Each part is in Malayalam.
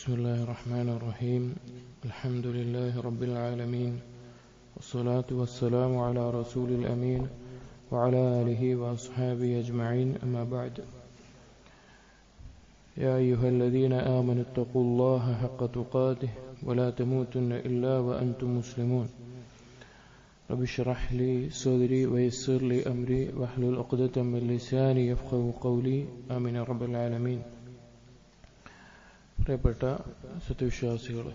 بسم الله الرحمن الرحيم الحمد لله رب العالمين والصلاة والسلام على رسول الأمين وعلى آله وأصحابه أجمعين أما بعد يا أيها الذين آمنوا اتقوا الله حق تقاته ولا تموتن إلا وأنتم مسلمون رب اشرح لي صدري ويسر لي أمري واحلل عقدة من لساني يفقهوا قولي آمين يا رب العالمين. പ്രിയപ്പെട്ട സത്യവിശ്വാസികൾ,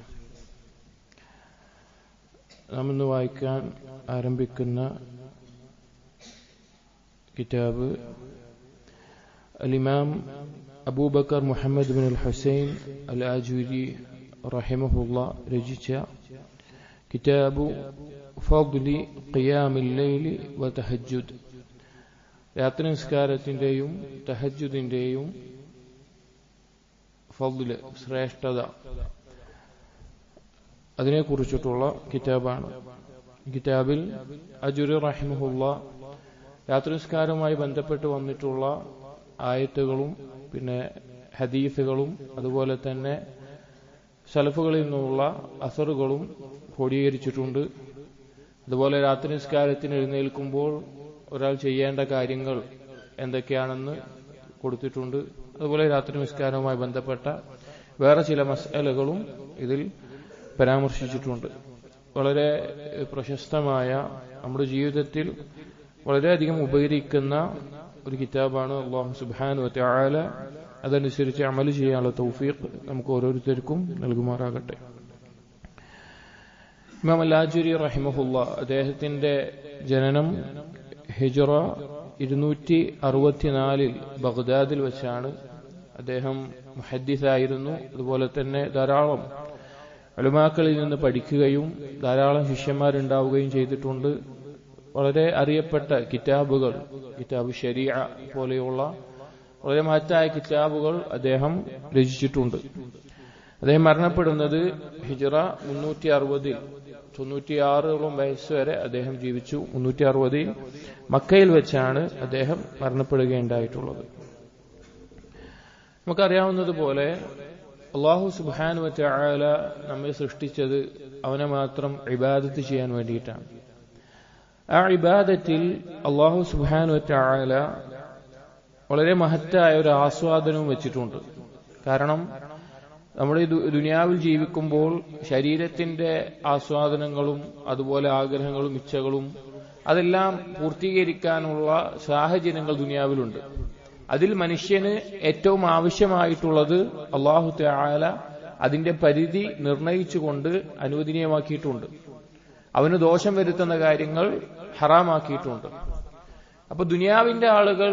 നാം ഇന്ന് വായിക്കാൻ ആരംഭിക്കുന്ന കിതാബ് അൽ-ഇമാം അബൂബക്കർ മുഹമ്മദ് ബിൻ അൽ-ഹുസൈൻ അൽ-ആജൂരി റഹിമഹുല്ലാ രചിച്ച കിതാബു ഫദ്ലി ഖിയാമിൽ ലൈലി വ തഹജ്ജുദ്, രാത്രി നിസ്കാരത്തിന്റെയും തഹജ്ജുദിന്റെയും ഫദ്ല്, ശ്രേഷ്ഠത, അതിനെക്കുറിച്ചിട്ടുള്ള കിതാബാണ്. കിതാബിൽ അജൂരി റഹിമഹുല്ലാ രാത്രി നിസ്കാരവുമായി ബന്ധപ്പെട്ട് വന്നിട്ടുള്ള ആയത്തുകളും പിന്നെ ഹദീസുകളും അതുപോലെ തന്നെ സലഫുകളിൽ നിന്നുള്ള അസറുകളും ക്രോഡീകരിച്ചിട്ടുണ്ട്. അതുപോലെ രാത്രി നിസ്കാരത്തിന് എഴുന്നേൽക്കുമ്പോൾ ഒരാൾ ചെയ്യേണ്ട കാര്യങ്ങൾ എന്തൊക്കെയാണെന്ന് കൊടുത്തിട്ടുണ്ട്. അതുപോലെ രാത്രി നിസ്കാരവുമായി ബന്ധപ്പെട്ട വേറെ ചില മസ്അലകളും ഇതിൽ പരാമർശിച്ചിട്ടുണ്ട്. വളരെ പ്രശസ്തമായ, നമ്മുടെ ജീവിതത്തിൽ വളരെയധികം ഉപകരിക്കുന്ന ഒരു കിതാബാണ്. അല്ലാഹു സുബ്ഹാനഹു വ തആല അതനുസരിച്ച് അമൽ ചെയ്യാനുള്ള തൗഫീഖ് നമുക്ക് ഓരോരുത്തർക്കും നൽകുമാറാകട്ടെ. ഇമാം അൽ-ആജൂരി റഹിമഹുല്ലാ, അദ്ദേഹത്തിന്റെ ജനനം ഹിജ്റ 264 ബഗ്ദാദിൽ വെച്ചാണ്. അദ്ദേഹം മുഹദ്ദിസായിരുന്നു. അതുപോലെ തന്നെ ധാരാളം ഉലമാക്കളിൽ നിന്ന് പഠിക്കുകയും ധാരാളം ശിഷ്യന്മാരുണ്ടാവുകയും ചെയ്തിട്ടുണ്ട്. വളരെ അറിയപ്പെട്ട കിതാബുകൾ, കിതാബ് ശരീഅ പോലെയുള്ള വളരെ മഹത്തായ കിതാബുകൾ അദ്ദേഹം രചിച്ചിട്ടുണ്ട്. അദ്ദേഹം മരണപ്പെടുന്നത് ഹിജ്റ 360, 96ഓളം വയസ്സ് വരെ അദ്ദേഹം ജീവിച്ചു. 360 മക്കയിൽ വെച്ചാണ് അദ്ദേഹം മരണപ്പെടുകയുണ്ടായിട്ടുള്ളത്. നമുക്കറിയാവുന്നതുപോലെ അല്ലാഹു സുബ്ഹാനഹു വ തആല നമ്മെ സൃഷ്ടിച്ചത് അവനെ മാത്രം ഇബാദത്ത് ചെയ്യാൻ വേണ്ടിയിട്ടാണ്. ആ ഇബാദത്തിൽ അല്ലാഹു സുബ്ഹാനഹു വ തആല വളരെ മഹത്തായ ഒരു ആസ്വാദനവും വെച്ചിട്ടുണ്ട്. കാരണം നമ്മുടെ ദുനിയാവിൽ ജീവിക്കുമ്പോൾ ശരീരത്തിന്റെ ആസ്വാദനങ്ങളും അതുപോലെ ആഗ്രഹങ്ങളും ഇച്ഛകളും അതെല്ലാം പൂർത്തീകരിക്കാനുള്ള സാഹചര്യങ്ങൾ ദുനിയാവിലുണ്ട്. അതിൽ മനുഷ്യന് ഏറ്റവും ആവശ്യമായിട്ടുള്ളത് അല്ലാഹു തആല അതിന്റെ പരിധി നിർണയിച്ചുകൊണ്ട് അനുവദനീയമാക്കിയിട്ടുണ്ട്. അവന് ദോഷം വരുത്തുന്ന കാര്യങ്ങൾ ഹറാമാക്കിയിട്ടുണ്ട്. അപ്പൊ ദുനിയാവിന്റെ ആളുകൾ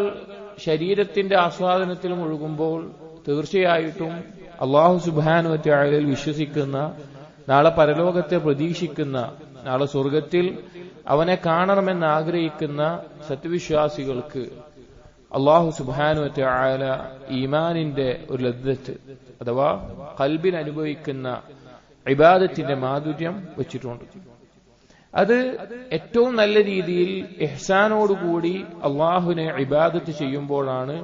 ശരീരത്തിന്റെ ആസ്വാദനത്തിൽ മുഴുകുമ്പോൾ തീർച്ചയായിട്ടും അല്ലാഹു സുബ്ഹാനഹു വ തആലയിൽ വിശ്വസിക്കുന്ന, നാളെ പരലോകത്തെ പ്രതീക്ഷിക്കുന്ന, നാളെ സ്വർഗത്തിൽ അവനെ കാണണമെന്ന് ആഗ്രഹിക്കുന്ന സത്യവിശ്വാസികൾക്ക് അല്ലാഹു സുബ്ഹാനഹു വ തആല ഈമാനിന്റെ ഒരു ലദ്ദത്ത് അഥവാ ഖൽബിൽ അനുഭവിക്കുന്ന ഇബാദത്തിന്റെ മാധുര്യം വെച്ചിട്ടുണ്ട്. അത് ഏറ്റവും നല്ല രീതിയിൽ ഇഹ്സാനോടുകൂടി അല്ലാഹുവിനെ ഇബാദത്ത് ചെയ്യുമ്പോഴാണ്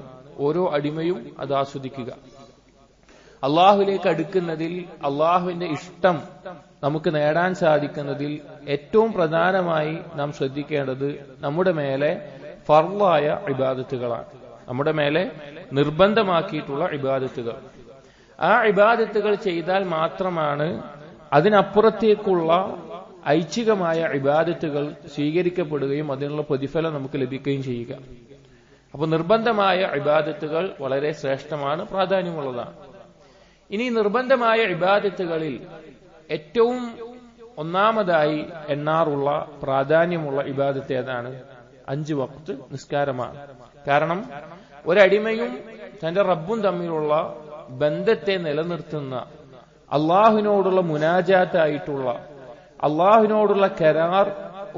ഓരോ അടിമയും അത് ആസ്വദിക്കുക. അള്ളാഹുവിലേക്ക് അടുക്കുന്നതിൽ, അള്ളാഹുവിന്റെ ഇഷ്ടം നമുക്ക് നേടാൻ സാധിക്കുന്നതിൽ ഏറ്റവും പ്രധാനമായി നാം ശ്രദ്ധിക്കേണ്ടത് നമ്മുടെ മേലെ ഫർളായ ഇബാദത്തുകളാണ്, നമ്മുടെ മേലെ നിർബന്ധമാക്കിയിട്ടുള്ള ഇബാദത്തുകൾ. ആ ഇബാദത്തുകൾ ചെയ്താൽ മാത്രമാണ് അതിനപ്പുറത്തേക്കുള്ള ഐച്ഛികമായ ഇബാദത്തുകൾ സ്വീകരിക്കപ്പെടുകയും അതിനുള്ള പ്രതിഫലം നമുക്ക് ലഭിക്കുകയും ചെയ്യുക. അപ്പൊ നിർബന്ധമായ ഇബാദത്തുകൾ വളരെ ശ്രേഷ്ഠമാണ്, പ്രാധാന്യമുള്ളതാണ്. ഇനി നിർബന്ധമായ ഇബാദത്തുകളിൽ ഏറ്റവും ഒന്നാമതായി എണ്ണാറുള്ള പ്രാധാന്യമുള്ള ഇബാദത്ത് ഏതാണ്? 5 വഖ്ത് നിസ്കാരമാണ്. കാരണം ഒരടിമയും തന്റെ റബ്ബും തമ്മിലുള്ള ബന്ധത്തെ നിലനിർത്തുന്ന, അള്ളാഹുവിനോടുള്ള മുനാജാത്തായിട്ടുള്ള, അള്ളാഹുവിനോടുള്ള കരാർ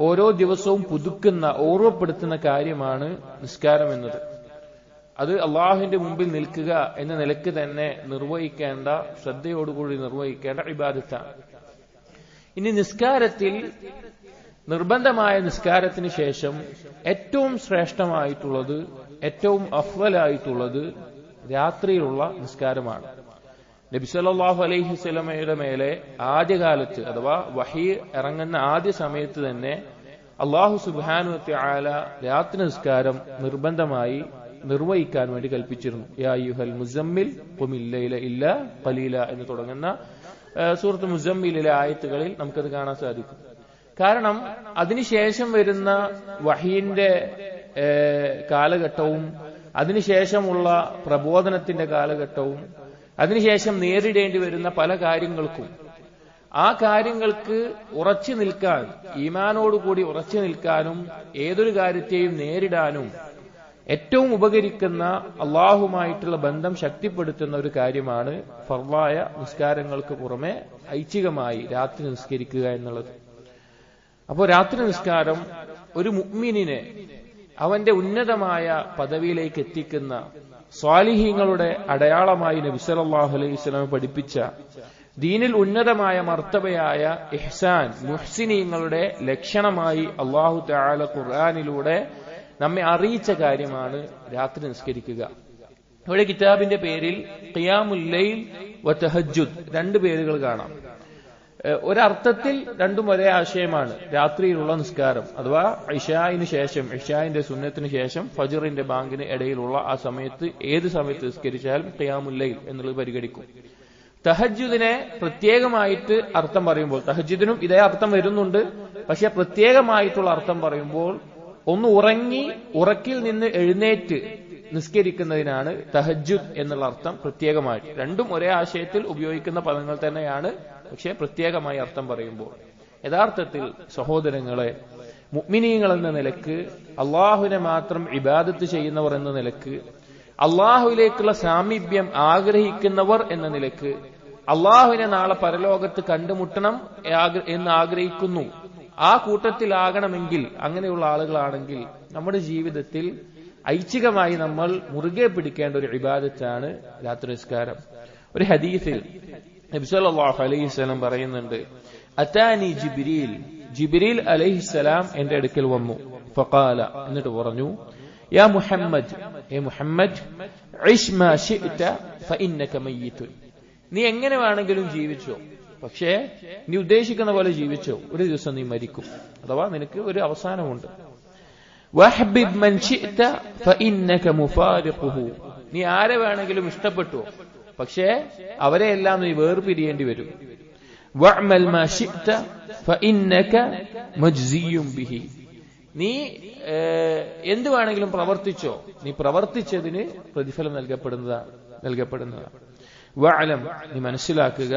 ഓരോ ദിവസവും പുതുക്കുന്ന, ഓർമ്മപ്പെടുത്തുന്ന കാര്യമാണ് നിസ്കാരം എന്നത്. അത് അള്ളാഹുവിന്റെ മുമ്പിൽ നിൽക്കുക എന്ന നിലക്ക് തന്നെ നിർവഹിക്കേണ്ട, ശ്രദ്ധയോടുകൂടി നിർവഹിക്കേണ്ട ഇബാദത്താണ്. ഇനി നിസ്കാരത്തിൽ, നിർബന്ധമായ നിസ്കാരത്തിന് ശേഷം ഏറ്റവും ശ്രേഷ്ഠമായിട്ടുള്ളത്, ഏറ്റവും അഫ്ളലായിട്ടുള്ളത് രാത്രിയിലുള്ള നിസ്കാരമാണ്. നബി സല്ലല്ലാഹു അലൈഹി വസല്ലമയുടെ മേലെ ആദ്യകാലത്ത് അഥവാ വഹി ഇറങ്ങുന്ന ആദ്യ സമയത്ത് തന്നെ അല്ലാഹു സുബ്ഹാനഹു വ തആല രാത്രി നിസ്കാരം നിർബന്ധമായി നിർവഹിക്കാൻ വേണ്ടി കൽപ്പിച്ചിരുന്നു. യാ അയ്യുഹൽ മുസമ്മിൽ ഖുമിൽ ലൈല ഇല്ലാ ഖലീല എന്ന് തുടങ്ങുന്ന സൂറത്ത് മുസമ്മിലിലെ ആയത്തുകളിൽ നമുക്കത് കാണാൻ സാധിക്കും. കാരണം അതിനുശേഷം വരുന്ന വഹീന്റെ കാലഘട്ടവും അതിനുശേഷമുള്ള പ്രബോധനത്തിന്റെ കാലഘട്ടവും അതിനുശേഷം നേരിടേണ്ടി വരുന്ന പല കാര്യങ്ങൾക്കും ആ കാര്യങ്ങൾക്ക് ഉറച്ചു നിൽക്കാൻ, ഈമാനോടുകൂടി ഉറച്ചു നിൽക്കാനും ഏതൊരു കാര്യത്തെയും നേരിടാനും ഏറ്റവും ഉപകരിക്കുന്ന അള്ളാഹുമായിട്ടുള്ള ബന്ധം ശക്തിപ്പെടുത്തുന്ന ഒരു കാര്യമാണ് ഫർളായ നിസ്കാരങ്ങൾക്ക് പുറമെ ഐച്ഛികമായി രാത്രി നിസ്കരിക്കുക എന്നുള്ളത്. അപ്പോൾ രാത്രി നിസ്കാരം ഒരു മുഅ്മിനിനെ അവന്റെ ഉന്നതമായ പദവിയിലേക്ക് എത്തിക്കുന്ന സ്വാലിഹീങ്ങളുടെ അടയാളമായി നബി സല്ലല്ലാഹു അലൈഹി വസല്ലം പഠിപ്പിച്ച ദീനിൽ ഉന്നതമായ മർത്തബയായ ഇഹ്സാൻ മുഹ്സിനീങ്ങളുടെ ലക്ഷണമായി അല്ലാഹു തആല ഖുർആനിലൂടെ നമ്മെ അറിയിച്ച കാര്യമാണ് രാത്രി നിസ്കരിക്കുക. ഇവിടെ കിതാബിന്റെ പേരിൽ ഖിയാമുൽ ലൈൽ വ തഹജ്ജുദ് രണ്ട് പേരുകൾ കാണാം. ഒരർത്ഥത്തിൽ രണ്ടും ഒരേ ആശയമാണ്. രാത്രിയിലുള്ള നിസ്കാരം അഥവാ ഇശായിന് ശേഷം, ഇശായിന്റെ സുന്നത്തിന് ശേഷം ഫജ്റിന്റെ ബാങ്കിന് ഇടയിലുള്ള ആ സമയത്ത് ഏത് സമയത്ത് നിസ്കരിച്ചാലും ഖിയാമുൽ ലൈൽ എന്നുള്ളത് പരിഗണിക്കും. തഹജ്ജുദിനെ പ്രത്യേകമായിട്ട് അർത്ഥം പറയുമ്പോൾ, തഹജ്ജുദിനും ഇതേ അർത്ഥം വരുന്നുണ്ട്, പക്ഷെ പ്രത്യേകമായിട്ടുള്ള അർത്ഥം പറയുമ്പോൾ ഒന്ന് ഉറക്കിൽ നിന്ന് എഴുന്നേറ്റ് നിസ്കരിക്കുന്നതിനാണ് തഹജ്ജുദ് എന്നുള്ള അർത്ഥം പ്രത്യേകമായിട്ട്. രണ്ടും ഒരേ ആശയത്തിൽ ഉപയോഗിക്കുന്ന പദങ്ങൾ തന്നെയാണ്, പക്ഷെ പ്രത്യേകമായി അർത്ഥം പറയുമ്പോൾ. യഥാർത്ഥത്തിൽ സഹോദരങ്ങളെ, മുഅ്മിനീങ്ങൾ എന്ന നിലക്ക്, അള്ളാഹുവിനെ മാത്രം ഇബാദത്ത് ചെയ്യുന്നവർ എന്ന നിലക്ക്, അള്ളാഹുവിലേക്കുള്ള സാമീപ്യം ആഗ്രഹിക്കുന്നവർ എന്ന നിലക്ക്, അള്ളാഹുവിനെ നാളെ പരലോകത്ത് കണ്ടുമുട്ടണം എന്ന് ആഗ്രഹിക്കുന്നു, ആ കൂട്ടത്തിലാകണമെങ്കിൽ, അങ്ങനെയുള്ള ആളുകളാണെങ്കിൽ നമ്മുടെ ജീവിതത്തിൽ ഐച്ഛികമായി നമ്മൾ മുറുകെ പിടിക്കേണ്ട ഒരു ഇബാദത്താണ് രാത്രി നിസ്കാരം. ഒരു ഹദീസിൽ നബി സല്ലല്ലാഹു അലൈഹി വസല്ലം പറയുന്നുണ്ട്, അതാനി ജിബ്രീൽ അലൈഹിസ്സലാം എന്റെ അടുക്കൽ വന്നു. ഫഖാല, എന്നിട്ട് പറഞ്ഞു, യാ മുഹമ്മദ്, ഏ മുഹമ്മദ്, ഇശ് മാ ശിഅത ഫഇന്നക മയ്യിതുൻ. നീ എങ്ങനെ വേണമെങ്കിലും ജീവിച്ചോ, പക്ഷേ നീ ഉദ്ദേശിക്കുന്ന പോലെ ജീവിച്ചോ, ഒരു ദിവസം നീ മരിക്കും, അഥവാ നിനക്ക് ഒരു അവസാനമുണ്ട്. വഹ്ബിബ് മൻ ശിഅത ഫഇന്നക മുഫാരിഖുഹു. നീ ആരെ വേണമെങ്കിലും ഇഷ്ടപ്പെട്ടോ, പക്ഷേ അവരെയെല്ലാം നീ വേർപിരിയേണ്ടി വരും. വഅമൽ മാ ശിഅത ഫഇന്നക മജ്സിയും ബിഹി. നീ എന്ത് വേണമെങ്കിലും പ്രവർത്തിച്ചോ, നീ പ്രവർത്തിച്ചതിന് പ്രതിഫലം നൽകപ്പെടുന്നതാണ്. വഅലം, നീ മനസ്സിലാക്കുക,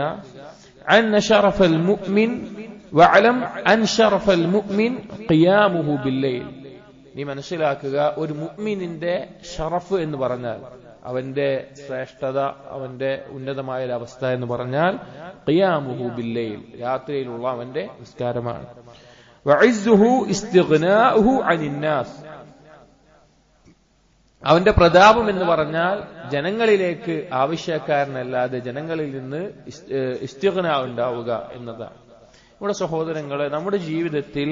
അന്ന ശറഫൽ മുഅ്മിൻ വഅലം അൻ ശറഫൽ മുഅ്മിൻ ഖിയാമുഹു ബില്ലൈൽ. നീ മനസ്സിലാക്കുക, ഒരു മുഅ്മിനിന്റെ ഷറഫ് എന്ന് പറഞ്ഞാൽ, അവന്റെ ശ്രേഷ്ഠത, അവന്റെ ഉന്നതമായ അവസ്ഥ എന്ന് പറഞ്ഞാൽ ഖിയാമുഹു ബില്ലൈൽ, രാത്രിയിലുള്ള അവന്റെ നിസ്കാരമാണ്. വഇസ്സുഹു ഇസ്തിഗ്നാഉഹു അനിന്നാസ്. അവന്റെ പ്രതാപം എന്ന് പറഞ്ഞാൽ ജനങ്ങളിലേക്ക് ആവശ്യക്കാരനല്ലാതെ ജനങ്ങളിൽ നിന്ന് ഇസ്തിഗ്നാ ഉണ്ടാവുക എന്നതാണ്. ഇവിടെ സഹോദരങ്ങളെ, നമ്മുടെ ജീവിതത്തിൽ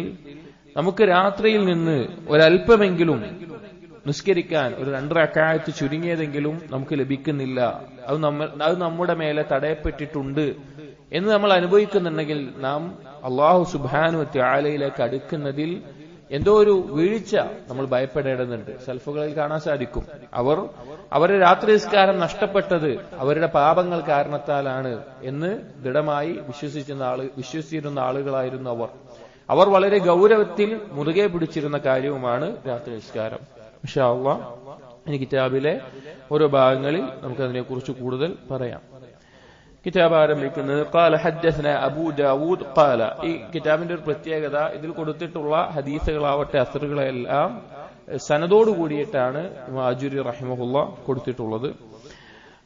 നമുക്ക് രാത്രിയിൽ നിന്ന് ഒരല്പമെങ്കിലും നിസ്കരിക്കാൻ, ഒരു 2 റക്അത്ത് ചുരുങ്ങിയതെങ്കിലും നമുക്ക് ലഭിക്കുന്നില്ല, അത് നമ്മുടെ മേലെ തടയപ്പെട്ടിട്ടുണ്ട് എന്ന് നമ്മൾ അനുഭവിക്കുന്നുണ്ടെങ്കിൽ നാം അല്ലാഹു സുബ്ഹാനഹു വ തആലയിലേക്ക് അടുക്കുന്നതിൽ എന്തോ ഒരു വീഴ്ച നമ്മൾ ഭയപ്പെടേണ്ടതുണ്ട്. സൽഫുകളിൽ കാണാൻ സാധിക്കും, അവരുടെ രാത്രി നിസ്കാരം നഷ്ടപ്പെട്ടത് അവരുടെ പാപങ്ങൾ കാരണത്താലാണ് എന്ന് ദൃഢമായി വിശ്വസിച്ചിരുന്ന ആളുകളായിരുന്നു അവർ വളരെ ഗൗരവത്തിൽ മുറുകെ പിടിച്ചിരുന്ന കാര്യവുമാണ് രാത്രി നിസ്കാരം. ഇൻഷാ അല്ലാഹ് ഇനി കിതാബിലെ ഓരോ ഭാഗങ്ങളിൽ നമുക്കതിനെക്കുറിച്ച് കൂടുതൽ പറയാം. കിതാബ് ആരംഭിക്കുന്നത് ഖാല ഹദ്ദസന അബൂ ദാവൂദ് ഖാല. ഈ കിതാബിന്റെ ഒരു പ്രത്യേകത, ഇതിൽ കൊടുത്തിട്ടുള്ള ഹദീസുകളാവട്ടെ അസ്റുകളെല്ലാം സനദോട് കൂടിയിട്ടാണ് ഇമാം അജുരി റഹിമഹുല്ലാഹ് കൊടുത്തിട്ടുള്ളത്.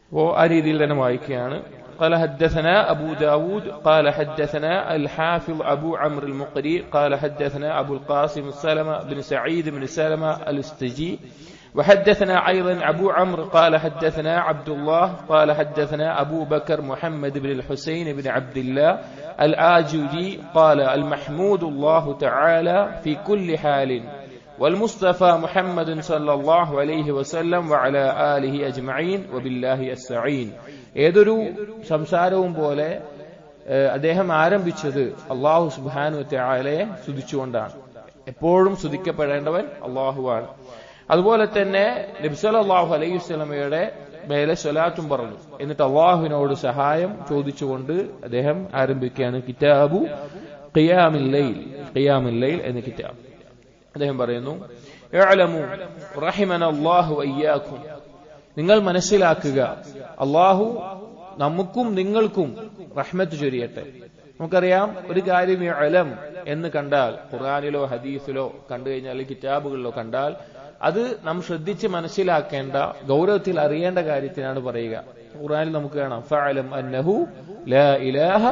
അപ്പോൾ ആ രീതിയിൽ തന്നെ വായിക്കുകയാണ്. قال حدثنا أبو داود قال حدثنا الحافظ أبو عمرو المقري قال حدثنا أبو القاسم السلمة بن سعيد بن سلمة الاستجي وحدثنا أيضا أبو عمرو قال حدثنا عبد الله قال حدثنا أبو بكر محمد بن الحسين بن عبد الله الآجري قال المحمود الله تعالى في كل حال والمصطفى محمد صلى الله عليه وسلم وعلى آله أجمعين وبالله السعين. ഏതൊരു സംസാരവും പോലെ അദ്ദേഹം ആരംഭിച്ചത് അല്ലാഹു സുബ്ഹാനഹു വ തആലയെ സ്തുതിച്ചുകൊണ്ടാണ്. എപ്പോഴും സ്തുതിക്കപ്പെടേണ്ടവൻ അല്ലാഹുവാണ്. അതുപോലെ തന്നെ നബി സല്ലല്ലാഹു അലൈഹി വസല്ലമയുടെ മേലെ സ്വലാത്തും പറഞ്ഞു. എന്നിട്ട് അല്ലാഹുവിനോട് സഹായം ചോദിച്ചുകൊണ്ട് അദ്ദേഹം ആരംഭിക്കുകയാണ് കിതാബു ഖിയാമുൽ ലൈൽ എന്ന കിതാബ്. അദ്ദേഹം പറയുന്നു, ഇഅ്ലമു റഹിമനല്ലാഹു വഇയ്യാകും, നിങ്ങൾ മനസ്സിലാക്കുക അല്ലാഹു നമുക്കും നിങ്ങൾക്കും റഹ്മത്ത് ചൊരിയട്ടെ. നമുക്കറിയാം, ഒരു കാര്യം ഇഅ്ലം എന്ന് കണ്ടാൽ ഖുർആനിലോ ഹദീസിലോ കണ്ടു കഴിഞ്ഞാൽ, കിതാബുകളിലോ കണ്ടാൽ, അത് നാം ശ്രദ്ധിച്ച് മനസ്സിലാക്കേണ്ട, ഗൗരവത്തിൽ അറിയേണ്ട കാര്യത്തിനാണ് പറയുക. ഖുർആനിൽ നമുക്ക് കാണാം, ഫഅലം അന്നഹു ലാ ഇലാഹ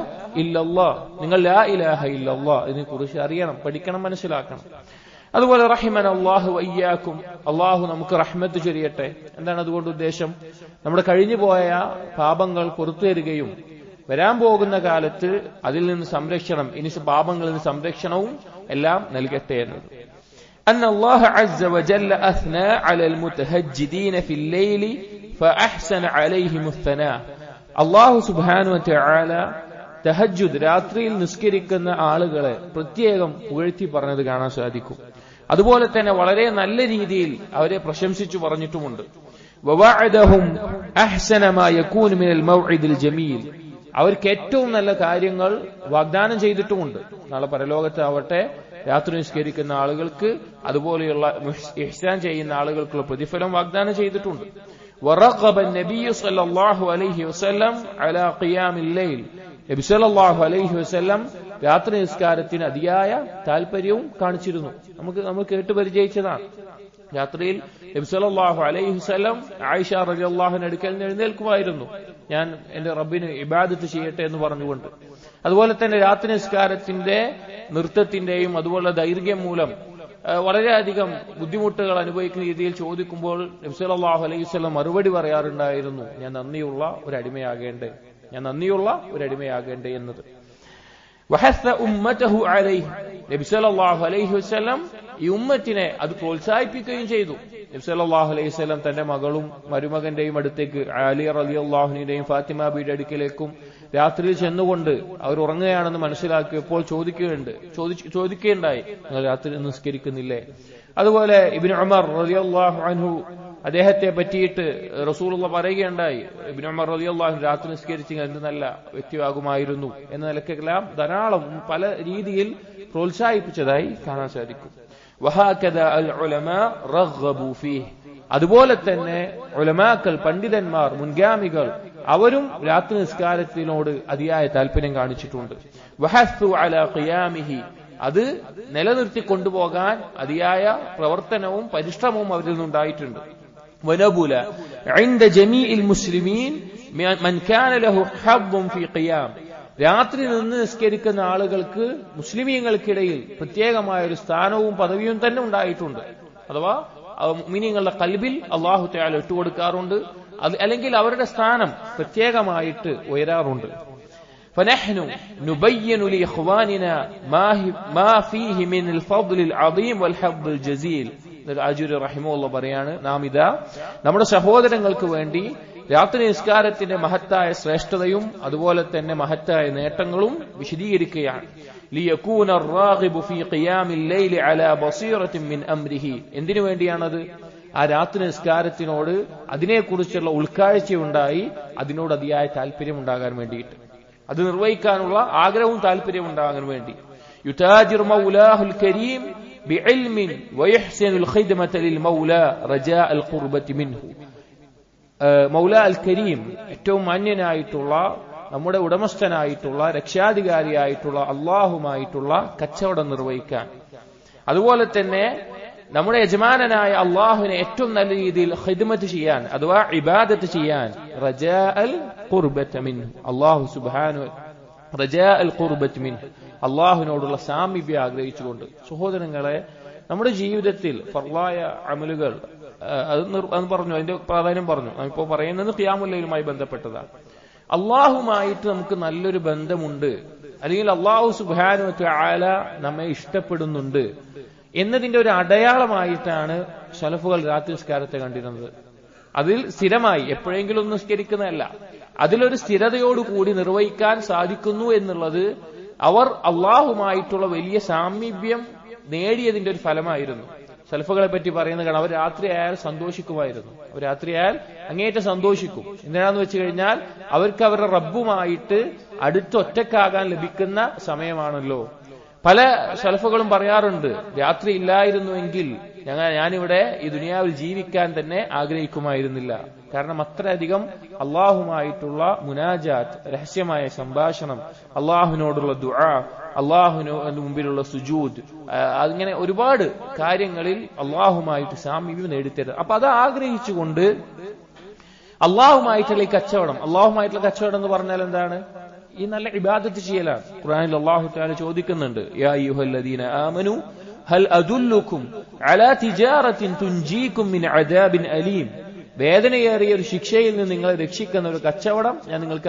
ഇല്ലല്ലാഹ്, നിങ്ങൾ ലാ ഇലാഹ ഇല്ലല്ലാഹ് ഇതിനെ കുറിച്ച് അറിയണം, പഠിക്കണം, മനസ്സിലാക്കണം. അതുപോലെ റഹിമനല്ലാഹു വഇയ്യാകും, അല്ലാഹു നമുക്ക് റഹ്മത്ത് ചൊരിയട്ടെ. എന്താണ് അതുകൊണ്ട് ഉദ്ദേശം? നമ്മുടെ കഴിഞ്ഞു പോയ പാപങ്ങൾ പുറത്തു തരികയും വരാൻ പോകുന്ന കാലത്ത് അതിൽ നിന്ന് സംരക്ഷണം, ഇനി പാപങ്ങളിൽ നിന്ന് സംരക്ഷണവും എല്ലാം നൽകട്ടെ എന്നത്. أن الله عز وجل أثنى على المتهجدين في الليل فأحسن عليهم الثناء. الله سبحانه وتعالى തഹജ്ജുദ്, രാത്രിയിൽ നിസ്കരിക്കുന്ന ആളുകളെ പ്രത്യേകം പുകഴ്ത്തി പറഞ്ഞത് കാണാൻ സാധിക്കും. അതുപോലെ തന്നെ വളരെ നല്ല രീതിയിൽ അവരെ പ്രശംസിച്ചു പറഞ്ഞിട്ടുമുണ്ട്. വവഅദഹും അഹ്സന മാ യകൂനു മിനൽ മൗഇദിൽ ജമീൽ, അവർക്ക് ഏറ്റവും നല്ല കാര്യങ്ങൾ വാഗ്ദാനം ചെയ്തിട്ടുമുണ്ട്. നാളെ പരലോകത്താവട്ടെ രാത്രി നിസ്കരിക്കുന്ന ആളുകൾക്ക് അതുപോലെയുള്ള ഇഹ്സാൻ ചെയ്യുന്ന ആളുകൾക്കുള്ള പ്രതിഫലം വാഗ്ദാനം ചെയ്തിട്ടുണ്ട്. വറഖബ നബിയ്യു സല്ലല്ലാഹു അലൈഹി വസല്ലം അലാ ഖിയാമിൽ ലൈൽ, നബി സല്ലല്ലാഹു അലൈഹി വസല്ലം രാത്രി നിസ്കാരത്തിന് അതിയായ താല്പര്യവും കാണിച്ചിരുന്നു. നമ്മൾ കേട്ട് പരിചയിച്ചതാണ്. രാത്രിയിൽ നബി സല്ലല്ലാഹു അലൈഹി വസല്ലം ആയിഷ റളിയല്ലാഹു അൻഹ അടുക്കൽ എഴുന്നേൽക്കുമായിരുന്നു, ഞാൻ എന്റെ റബ്ബിന് ഇബാദത്ത് ചെയ്യട്ടെ എന്ന് പറഞ്ഞുകൊണ്ട്. അതുപോലെ തന്നെ രാത്രി നിസ്കാരത്തിന്റെ നൃത്തത്തിന്റെയും അതുപോലെ ദൈർഘ്യം മൂലം വളരെയധികം ബുദ്ധിമുട്ടുകൾ അനുഭവിക്കുന്ന രീതിയിൽ ചോദിക്കുമ്പോൾ നബി സല്ലല്ലാഹു അലൈഹി വസല്ലം മറുപടി പറയാറുണ്ടായിരുന്നു, ഞാൻ നന്ദിയുള്ള ഒരു അടിമയാകേണ്ടേ എന്നത്. വഹസ്സ ഉമ്മതഹു അലൈഹി, നബി സല്ലല്ലാഹു അലൈഹി വസല്ലം ഈ ഉമ്മത്തിനെ അത് പ്രോത്സാഹിപ്പിക്കുകയും ചെയ്തു. നബി സല്ലല്ലാഹു അലൈഹി വസല്ലം തന്റെ മകളും മരുമകന്റെയും അടുത്തേക്ക്, അലി റളിയല്ലാഹു അൻഹുവിന്റെയും ഫാത്തിമ ബിയുടെ അടുക്കലേക്കും രാത്രിയിൽ ചെന്നുകൊണ്ട് അവർ ഉറങ്ങുകയാണെന്ന് മനസ്സിലാക്കിയപ്പോൾ ചോദിക്കുകയുണ്ടായി, നിങ്ങൾ രാത്രി നിസ്കരിക്കുന്നില്ലേ? അതുപോലെ ഇബ്നു ഉമർ റളിയല്ലാഹു അൻഹു അദ്ദേഹത്തെ പറ്റിയിട്ട് റസൂലുള്ളാഹി പറയുകയുണ്ടായി, ഇബ്നു ഉമർ റളിയല്ലാഹു അൻഹു രാത്രി നിസ്കരിച്ചെങ്കിൽ എന്ത് നല്ല വ്യക്തിയാകുമായിരുന്നു എന്ന നിലക്കെല്ലാം ധാരാളം പല രീതിയിൽ പ്രോത്സാഹിപ്പിച്ചതായി കാണാൻ സാധിക്കും. വഹകദ അൽ ഉലമാ റഗ്ഗബു ഫീഹി, അതുപോലെ തന്നെ ഉലമാക്കൾ, പണ്ഡിതന്മാർ, മുൻഗാമികൾ അവരും രാത്രി നിസ്കാരത്തിനോട് അതിയായ താല്പര്യം കാണിച്ചിട്ടുണ്ട്. വഹസ്സു അലാ ഖിയാമിഹി, അത് നിലനിർത്തി കൊണ്ടുപോകാൻ അതിയായ പ്രവർത്തനവും പരിശ്രമവും അവരിൽ നിന്നുണ്ടായിട്ടുണ്ട്. വനബുല ഇൻദ ജമീഇൽ മുസ്ലിമീൻ മൻ കാന ലഹു ഹബ്ബുൻ ഫീ ഖിയാം, രാത്രി നിന്ന് നിസ്കരിക്കുന്ന ആളുകൾക്ക് മുസ്ലിമീങ്ങൾക്കിടയിൽ പ്രത്യേകമായ ഒരു സ്ഥാനവും പദവിയും തന്നെ ഉണ്ടായിട്ടുണ്ട്. അഥവാ മുഅ്മിനീങ്ങളുടെ ഖൽബിൽ അല്ലാഹു തആല ഇട്ടുകൊടുക്കാറുണ്ട്, അല്ലെങ്കിൽ അവരുടെ സ്ഥാനം പ്രത്യേകമായിട്ട് ഉയരാറുണ്ട്. فنحن نبين لإخواننا ما فيه من الفضل العظيم والحظ الجزيل. അജുരി റഹിമഹുല്ലാഹ് പറയാണ്, നാം ഇതാ നമ്മുടെ സഹോദരങ്ങൾക്ക് വേണ്ടി രാത്രി നിസ്കാരത്തിന്റെ മഹത്തായ ശ്രേഷ്ഠതയും അതുപോലെ തന്നെ മഹത്തായ നേട്ടങ്ങളും വിശദീകരിക്കുകയാണ്. ലിയകൂന الراغب في قيام الليل على بصيرة من أمره. എന്തിനു വേണ്ടിയാണത്? ആ രാത്രി നിസ്കാരത്തിനോട് അതിനെക്കുറിച്ചുള്ള ഉൾക്കാഴ്ചയുണ്ടായി അതിനോട് അതിയായ താല്പര്യം ഉണ്ടാകാൻ വേണ്ടിയിട്ട്, അത് നിർവഹിക്കാനുള്ള ആഗ്രഹവും താല്പര്യവും ഉണ്ടാകാൻ വേണ്ടി. യുതാജിർ മൗലാഹുൽ കരീം ബിഇൽമിൻ വയഹ്സിനുൽ ഖിദ്മത ലിൽ മൗലാ റജാഅൽ ഖുർബതി മിൻഹു. മൗലാ അൽ കരീം, ഏറ്റവും മാന്യനായിട്ടുള്ള, നമ്മുടെ ഉടമസ്ഥനായിട്ടുള്ള, രക്ഷാധികാരിയായിട്ടുള്ള അള്ളാഹുമായിട്ടുള്ള കച്ചവടം നിർവഹിക്കാൻ, അതുപോലെ തന്നെ നമ്മുടെ യജമാനനായ അള്ളാഹുവിനെ ഏറ്റവും നല്ല രീതിയിൽ ഖിദ്മത്ത് ചെയ്യാൻ അഥവാ ഇബാദത്ത് ചെയ്യാൻ, റജാഅൽ ഖുർബത മിൻഹു, അല്ലാഹു സുബ്ഹാനഹു റജാഅൽ ഖുർബത മിൻഹു, അള്ളാഹുവിനോടുള്ള സാമീപ്യം ആഗ്രഹിച്ചുകൊണ്ട്. സഹോദരങ്ങളെ, നമ്മുടെ ജീവിതത്തിൽ ഫർളായ അമലുകൾ അത് പറഞ്ഞു, അതിന്റെ പ്രാധാന്യം പറഞ്ഞു. ഇപ്പോൾ പറയുന്നത് ഖിയാമുൽ ലൈലുമായി ബന്ധപ്പെട്ടതാണ്. അള്ളാഹുമായിട്ട് നമുക്ക് നല്ലൊരു ബന്ധമുണ്ട്, അല്ലെങ്കിൽ അള്ളാഹു സുബ്ഹാനഹു വ തആല നമ്മെ ഇഷ്ടപ്പെടുന്നുണ്ട് എന്നതിന്റെ ഒരു അടയാളമായിട്ടാണ് സലഫുകൾ രാത്രി നിസ്കാരത്തെ കണ്ടിരുന്നത്. അതിൽ സ്ഥിരമായി എപ്പോഴെങ്കിലും ഒന്ന് നിസ്കരിക്കുന്നതല്ല, അതിലൊരു സ്ഥിരതയോടുകൂടി നിർവഹിക്കാൻ സാധിക്കുന്നു എന്നുള്ളത് അവർ അള്ളാഹുമായിട്ടുള്ള വലിയ സാമീപ്യം നേടിയതിന്റെ ഒരു ഫലമായിരുന്നു. സലഫുകളെ പറ്റി പറയുന്നത് കാണാം, അവർ രാത്രിയായാൽ സന്തോഷിക്കുമായിരുന്നു. അവർ രാത്രിയായാൽ അങ്ങേയറ്റം സന്തോഷിക്കും. എന്തിനാന്ന് വെച്ച് കഴിഞ്ഞാൽ അവർക്ക് അവരുടെ റബ്ബുമായിട്ട് അടുത്തൊറ്റക്കാകാൻ ലഭിക്കുന്ന സമയമാണല്ലോ. പല സലഫുകളും പറയാറുണ്ട്, രാത്രി ഇല്ലായിരുന്നുവെങ്കിൽ ഞാനിവിടെ ഈ ദുനിയാവിൽ ജീവിക്കാൻ തന്നെ ആഗ്രഹിക്കുമായിരുന്നില്ല. കാരണം അത്രയധികം അള്ളാഹുമായിട്ടുള്ള മുനാജാത്ത്, രഹസ്യമായ സംഭാഷണം, അള്ളാഹുവിനോടുള്ള ദുആ, അള്ളാഹുവിന് മുമ്പിലുള്ള സുജൂദ്, അങ്ങനെ ഒരുപാട് കാര്യങ്ങളിൽ അള്ളാഹുമായിട്ട് സാമീപ്യം നേടിത്തരുന്നത്. അപ്പൊ അത് ആഗ്രഹിച്ചുകൊണ്ട് അള്ളാഹുമായിട്ടുള്ള ഈ കച്ചവടം, അള്ളാഹുമായിട്ടുള്ള കച്ചവടം എന്ന് പറഞ്ഞാൽ എന്താണ്? ഈ നല്ല ഇബാദത്ത് ചെയ്യലാണ്. ഖുർആനിൽ അല്ലാഹു തആല ചോദിക്കുന്നുണ്ട്, യാ അയ്യുഹല്ലദീന ആമനു ഹൽ അദുല്ലുക്കും അലാ തിജാറത്തിൻ തുൻജീകും മിൻ അദാബിൻ അലീം. വേദനയേറിയ ഒരു ശിക്ഷയിൽ നിന്ന് നിങ്ങളെ രക്ഷിക്കുന്ന ഒരു കച്ചവടം ഞാൻ നിങ്ങൾക്ക്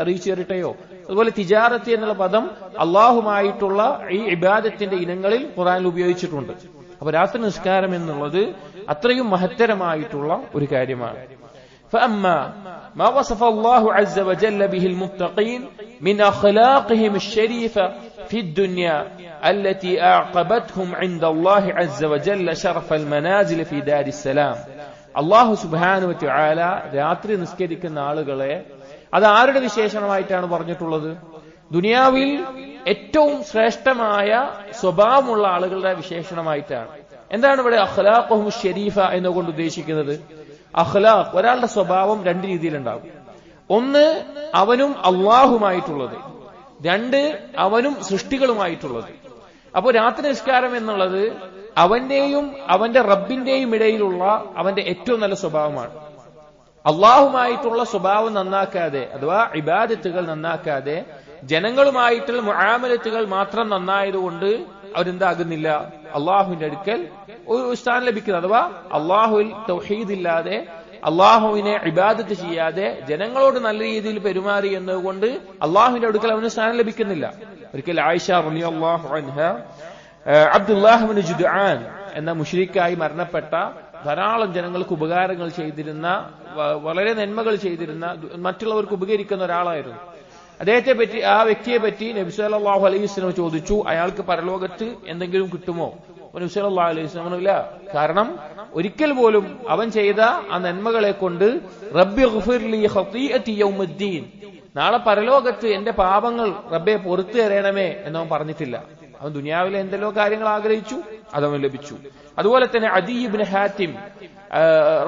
അറിയിച്ചു തരട്ടെയോ? അതുപോലെ തിജാറത്ത് എന്നുള്ള പദം അള്ളാഹുമായിട്ടുള്ള ഈ ഇബാദത്തിന്റെ ഇനങ്ങളിൽ ഖുർആനിൽ ഉപയോഗിച്ചിട്ടുണ്ട്. അപ്പൊ രാത്രി നിസ്കാരം എന്നുള്ളത് അത്രയും മഹത്തരമായിട്ടുള്ള ഒരു കാര്യമാണ്. فأما ما وصف الله عز وجل به المتقين من أخلاقهم الشريفة في الدنيا التي أعقبتهم عند الله عز وجل شرف المنازل في دار السلام. അള്ളാഹു സുബ്ഹാനഹു വതആല രാത്രി നിസ്കരിക്കുന്ന ആളുകളെ അത് ആരുടെ വിശേഷണമായിട്ടാണ് പറഞ്ഞിട്ടുള്ളത്? ദുനിയാവിൽ ഏറ്റവും ശ്രേഷ്ഠമായ സ്വഭാവമുള്ള ആളുകളുടെ വിശേഷണമായിട്ടാണ്. എന്താണ് ഇവിടെ അഖ്ലാഖുഹും ശരീഫ എന്നുകൊണ്ട് ഉദ്ദേശിക്കുന്നത്? അഖ്ലാഖ്, ഒരാളുടെ സ്വഭാവം രണ്ട് രീതിയിലുണ്ടാകും. ഒന്ന് അവനും അള്ളാഹുമായിട്ടുള്ളത്, രണ്ട് അവനും സൃഷ്ടികളുമായിട്ടുള്ളത്. അപ്പോൾ രാത്രി നിസ്കാരം എന്നുള്ളത് അവന്റെയും അവന്റെ റബ്ബിന്റെയും ഇടയിലുള്ള അവന്റെ ഏറ്റവും നല്ല സ്വഭാവമാണ്. അള്ളാഹുമായിട്ടുള്ള സ്വഭാവം നന്നാക്കാതെ, അഥവാ ഇബാദത്തുകൾ നന്നാക്കാതെ ജനങ്ങളുമായിട്ടുള്ള മുആമലത്തുകൾ മാത്രം നന്നായതുകൊണ്ട് അവരെന്താകുന്നില്ല? അള്ളാഹുവിന്റെ അടുക്കൽ ഒരു സ്ഥാനം ലഭിക്കുന്നത്. അഥവാ അള്ളാഹുവിൽ തൗഹീദ് ഇല്ലാതെ, അള്ളാഹുവിനെ ഇബാദത്ത് ചെയ്യാതെ ജനങ്ങളോട് നല്ല രീതിയിൽ പെരുമാറി എന്നതുകൊണ്ട് അള്ളാഹുവിന്റെ അടുക്കൽ അവന് സ്ഥാനം ലഭിക്കുന്നില്ല. ഒരിക്കൽ ആയിഷ റളിയല്ലാഹു അൻഹ അബ്ദുല്ലാഹ് ഇബ്നു ജുദ്ആൻ എന്ന മുശ്രിക്കായി മരണപ്പെട്ട, ധാരാളം ജനങ്ങൾക്ക് ഉപകാരങ്ങൾ ചെയ്തിരുന്ന, വളരെ നന്മകൾ ചെയ്തിരുന്ന, മറ്റുള്ളവർക്ക് ഉപകരിക്കുന്ന ഒരാളായിരുന്നു. അദ്ദേഹത്തെ പറ്റി, ആ വ്യക്തിയെ പറ്റി നബി സല്ലല്ലാഹു അലൈഹി വസല്ലം ചോദിച്ചു, അയാൾക്ക് പരലോകത്ത് എന്തെങ്കിലും കിട്ടുമോ? നബി സല്ലല്ലാഹു അലൈഹി വസല്ലം പറഞ്ഞു, ഇല്ല. കാരണം ഒരിക്കൽ പോലും അവൻ ചെയ്ത ആ നന്മകളെ കൊണ്ട് റബ്ബി ഗ്ഫിർ ലി ഖതീഅതി യൗമുദ്ദീൻ, നാളെ പരലോകത്ത് എന്റെ പാപങ്ങൾ റബ്ബെ പൊറുത്തു തരണമേ എന്നവൻ പറഞ്ഞിട്ടില്ല. അവൻ ദുനിയാവിലെ എന്തെല്ലോ കാര്യങ്ങൾ ആഗ്രഹിച്ചു, അതവൻ ലഭിച്ചു. അതുപോലെ തന്നെ അദീ ഇബ്നു ഹാത്തിം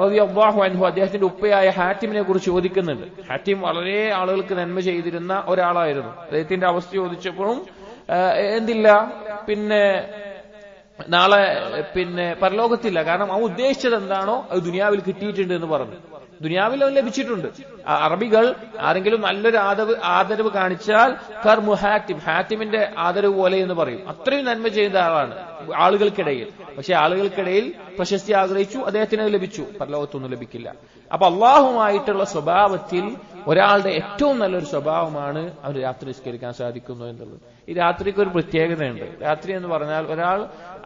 റളിയല്ലാഹു അൻഹു, അദ്ദേഹത്തിന്റെ ഉപ്പയായ ഹാത്തിമിനെ കുറിച്ച് ചോദിക്കുന്നുണ്ട്. ഹാത്തിം വളരെ ആളുകൾക്ക് നന്മ ചെയ്തിരുന്ന ഒരാളായിരുന്നു. അദ്ദേഹത്തിന്റെ അവസ്ഥ ചോദിച്ചപ്പോഴും എന്തില്ല, നാളെ പരലോകത്തില്ല. കാരണം അവൻ ഉദ്ദേശിച്ചത് എന്താണോ അത് ദുനിയാവിൽ കിട്ടിയിട്ടുണ്ട് എന്ന് പറഞ്ഞു. ദുനിയാവിൽ അവൻ ലഭിച്ചിട്ടുണ്ട്. അറബികൾ ആരെങ്കിലും നല്ലൊരു ആദരവ് കാണിച്ചാൽ കർമു ഹാത്തിം, ഹാത്തിമിന്റെ ആദരവ് പോലെ എന്ന് പറയും. അത്രയും നന്മ ചെയ്ത ആളാണ് ആളുകൾക്കിടയിൽ. പക്ഷെ ആളുകൾക്കിടയിൽ പ്രശസ്തി ആഗ്രഹിച്ചു, അദ്ദേഹത്തിന് ലഭിച്ചു, പരലോകത്തൊന്നും ലഭിക്കില്ല. അപ്പൊ അള്ളാഹുമായിട്ടുള്ള സ്വഭാവത്തിൽ ഒരാളുടെ ഏറ്റവും നല്ലൊരു സ്വഭാവമാണ് അവന് രാത്രി നിസ്കരിക്കാൻ സാധിക്കുന്നു എന്നുള്ളത്. ഈ രാത്രിക്ക് ഒരു പ്രത്യേകതയുണ്ട്. രാത്രി എന്ന് പറഞ്ഞാൽ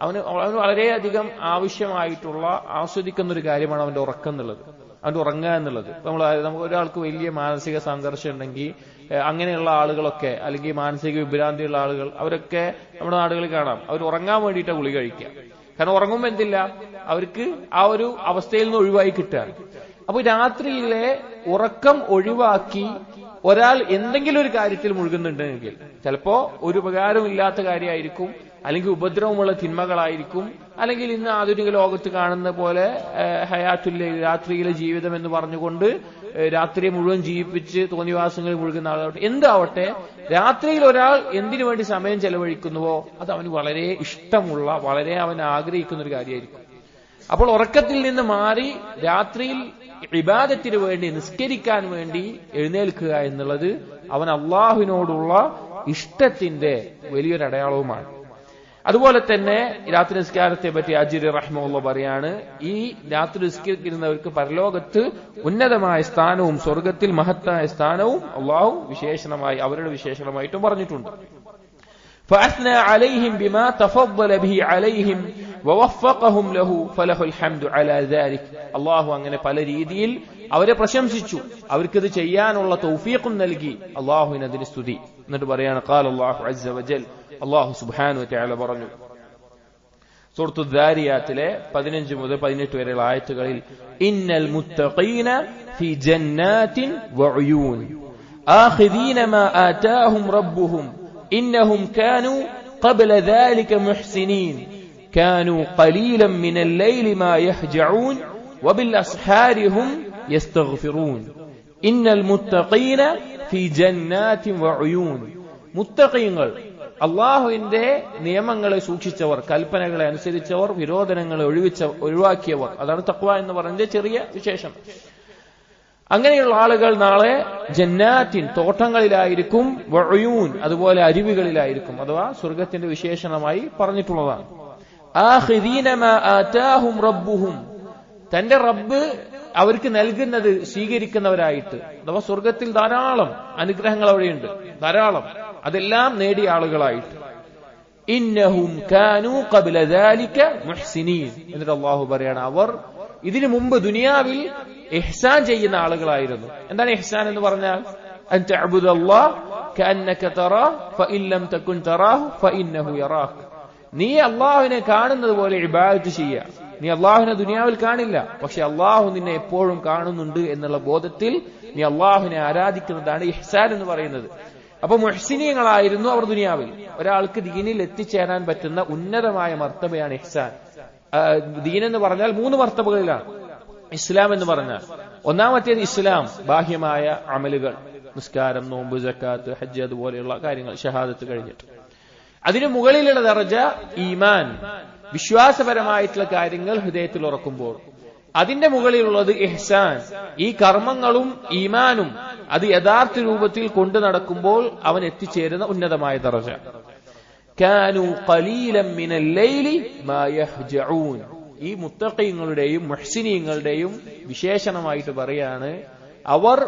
അവന് വളരെയധികം ആവശ്യമായിട്ടുള്ള, ആസ്വദിക്കുന്ന ഒരു കാര്യമാണ് അവന്റെ ഉറക്കം എന്നുള്ളത്, അവന്റെ ഉറങ്ങുക എന്നുള്ളത്. നമുക്ക് ഒരാൾക്ക് വലിയ മാനസിക സംഘർഷം ഉണ്ടെങ്കിൽ അങ്ങനെയുള്ള ആളുകളൊക്കെ, അല്ലെങ്കിൽ മാനസിക വിഭ്രാന്തിയുള്ള ആളുകൾ, അവരൊക്കെ നമ്മുടെ നാടുകളിൽ കാണാം, അവർ ഉറങ്ങാൻ വേണ്ടിയിട്ട് ഗുളിക കഴിക്കുക. കാരണം ഉറങ്ങുമ്പോൾ എന്തില്ല, അവർക്ക് ആ ഒരു അവസ്ഥയിൽ നിന്ന് ഒഴിവായി കിട്ടുകയാണ്. അപ്പൊ രാത്രിയിലെ ഉറക്കം ഒഴിവാക്കി ഒരാൾ എന്തെങ്കിലും ഒരു കാര്യത്തിൽ മുഴുകുന്നുണ്ടെങ്കിൽ, ചിലപ്പോ ഒരു ഉപകാരമില്ലാത്ത കാര്യമായിരിക്കും, അല്ലെങ്കിൽ ഉപദ്രവമുള്ള തിന്മകളായിരിക്കും, അല്ലെങ്കിൽ ഇന്ന് ആധുനിക ലോകത്ത് കാണുന്ന പോലെ ഹയാത്തുല്ല, രാത്രിയിലെ ജീവിതം എന്ന് പറഞ്ഞുകൊണ്ട് രാത്രിയെ മുഴുവൻ ജീവിപ്പിച്ച് തോന്നിവാസങ്ങളിൽ മുഴുകുന്ന ആളാവട്ടെ, എന്താവട്ടെ, രാത്രിയിൽ ഒരാൾ എന്തിനു വേണ്ടി സമയം ചെലവഴിക്കുന്നുവോ അത് അവന് വളരെ ഇഷ്ടമുള്ള, വളരെ അവൻ ആഗ്രഹിക്കുന്ന ഒരു കാര്യമായിരിക്കും. അപ്പോൾ ഉറക്കത്തിൽ നിന്ന് മാറി രാത്രിയിൽ ഇബാദത്തിന് വേണ്ടി, നിസ്കരിക്കാൻ വേണ്ടി എഴുന്നേൽക്കുക എന്നുള്ളത് അവൻ അള്ളാഹുവിനോടുള്ള ഇഷ്ടത്തിന്റെ വലിയൊരു അടയാളവുമാണ്. അതുപോലെ തന്നെ രാത്രി നിസ്കാരത്തെ പറ്റി അജ്രി റഹ്മത്തുള്ളാഹി പറയാണ്, ഈ രാത്രി നിസ്കരിക്കുന്നവർക്ക് പരലോകത്ത് ഉന്നതമായ സ്ഥാനവും സ്വർഗത്തിൽ മഹത്തായ സ്ഥാനവും അള്ളാഹു വിശേഷണമായി, അവരുടെ വിശേഷണമായിട്ടും പറഞ്ഞിട്ടുണ്ട്. فأثنى عليهم بما تفضل به عليهم വവഫഖഹും ലഹു ഫലഹുൽ ഹംദു അലാ ദാലിക്. അല്ലാഹു അങ്ങനെ പല രീതിയിൽ അവരെ പ്രശംസിച്ചു, അവർക്കിത് ചെയ്യാനുള്ള തൗഫീഖും നൽകി. അല്ലാഹുവിന് അതിന് സ്തുതി. എന്നിട്ട് പറയാണ് ഖാല അല്ലാഹു അസ്സ വജൽ, അല്ലാഹു സുബ്ഹാനഹു വ തആല പറഞ്ഞു സൂറത്തു ദാരിയാത്തിലെ 15 മുതൽ 18 വരെയുള്ള ആയത്തുകളിൽ, ഇന്നൽ മുത്തഖീന ഫീ ജന്നാത്തിൻ വഉയൂൻ ആഖിദീന മാ ആതാഹും റബ്ബുഹും ഇന്നഹും കാനൂ ഖബ്ല ദാലിക മുഹ്സിനീൻ കാനൂ ഖലീലൻ മിനൽ ലൈലി മാ യഹ്ജഊൻ വബിൽ അസ്ഹാരി ഹും യസ്തഗ്ഫിറൂൻ. ഇന്നൽ മുത്തഖീന ഫീ ജന്നാത്തിൻ വഉയൂൻ. മുത്തഖീങ്ങൾ, അള്ളാഹുവിന്റെ നിയമങ്ങളെ സൂക്ഷിച്ചവർ, കൽപ്പനകളെ അനുസരിച്ചവർ, വിരോധനങ്ങളെ ഒഴിവാക്കിയവർ, അതാണ് തഖ്വ എന്ന് പറയുന്നത് ചെറിയ വിശേഷം. അങ്ങനെയുള്ള ആളുകൾ നാളെ ജന്നാത്തിൻ തോട്ടങ്ങളിലായിരിക്കും, വഉയൂൻ അതുപോലെ അരുവികളിലായിരിക്കും, അഥവാ സ്വർഗത്തിന്റെ വിശേഷണമായി പറഞ്ഞിട്ടുള്ളതാണ്. ആഖിദീന മാ ആതാഹും റബ്ബുഹും, തന്റെ റബ്ബ് അവർക്ക് നൽകുന്നത് സ്വീകരിക്കുന്നവരായിട്ട്, അഥവാ സ്വർഗത്തിൽ ധാരാളം അനുഗ്രഹങ്ങൾ അവിടെയുണ്ട്, ധാരാളം, അതെല്ലാം നേടിയ ആളുകളായിട്ട്. ഇന്നഹും കാനൂ ഖബ്ല ദാലിക മുഹ്സിനീൻ. എന്നിട്ട് അല്ലാഹു പറയാണ്, അവർ ഇതിനു മുമ്പ് ദുനിയാവിൽ ഇഹ്സാൻ ചെയ്യുന്ന ആളുകളായിരുന്നു. എന്താണ് ഇഹ്സാൻ എന്ന് പറഞ്ഞാൽ? അൻ തഅബുദല്ലാഹ കഅന്നക തറാഹു ഫഇൻ ലം തകുൻ തറാഹു ഫഇന്നഹു യറാക. നീ അല്ലാഹുവിനെ കാണുന്നത് പോലെ ഇബാദത്ത് ചെയ്യുക. നീ അല്ലാഹുവിനെ ദുനിയാവിൽ കാണില്ല, പക്ഷെ അല്ലാഹു നിന്നെ എപ്പോഴും കാണുന്നുണ്ട് എന്നുള്ള ബോധത്തിൽ നീ അല്ലാഹുവിനെ ആരാധിക്കുന്നതാണ് ഇഹ്സാൻ എന്ന് പറയുന്നത്. അപ്പൊ മുഹ്സിനീങ്ങളായിരുന്നു അവർ ദുനിയാവിൽ. ഒരാൾക്ക് ദീനിൽ എത്തിച്ചേരാൻ പറ്റുന്ന ഉന്നതമായ മർത്തബയാണ് ഇഹ്സാൻ. ദീൻ എന്ന് പറഞ്ഞാൽ 3 മർത്തബകളിലാണ്. ഇസ്ലാം എന്ന് പറഞ്ഞാൽ ഒന്നാമത്തേത് ഇസ്ലാം, ബാഹ്യമായ അമലുകൾ, നിസ്കാരം, നോമ്പ്, സക്കാത്ത്, ഹജ്ജ്, അതുപോലെയുള്ള കാര്യങ്ങൾ, ഷഹാദത്ത് കഴിഞ്ഞിട്ട്. അതിനു മുകളിലുള്ള ദർജ ഈമാൻ, വിശ്വാസപരമായിട്ടുള്ള കാര്യങ്ങൾ ഹൃദയത്തിൽ ഉറക്കുമ്പോൾ. അതിന്റെ മുകളിലുള്ളത് ഇഹ്സാൻ, ഈ കർമ്മങ്ങളും ഈമാനും അത് യഥാർത്ഥ രൂപത്തിൽ കൊണ്ടു നടക്കുമ്പോൾ അവൻ എത്തിച്ചേരുന്ന ഉന്നതമായ ദർജ. കാനൂ ഖലീലൻ മിനൽ ലൈലി മാ യഹ്ജഊൻ. ഈ മുത്തഖീങ്ങളുടെയും മുഹ്സിനീങ്ങളുടെയും വിശേഷണമായിട്ട് പറയാണ്, അവർ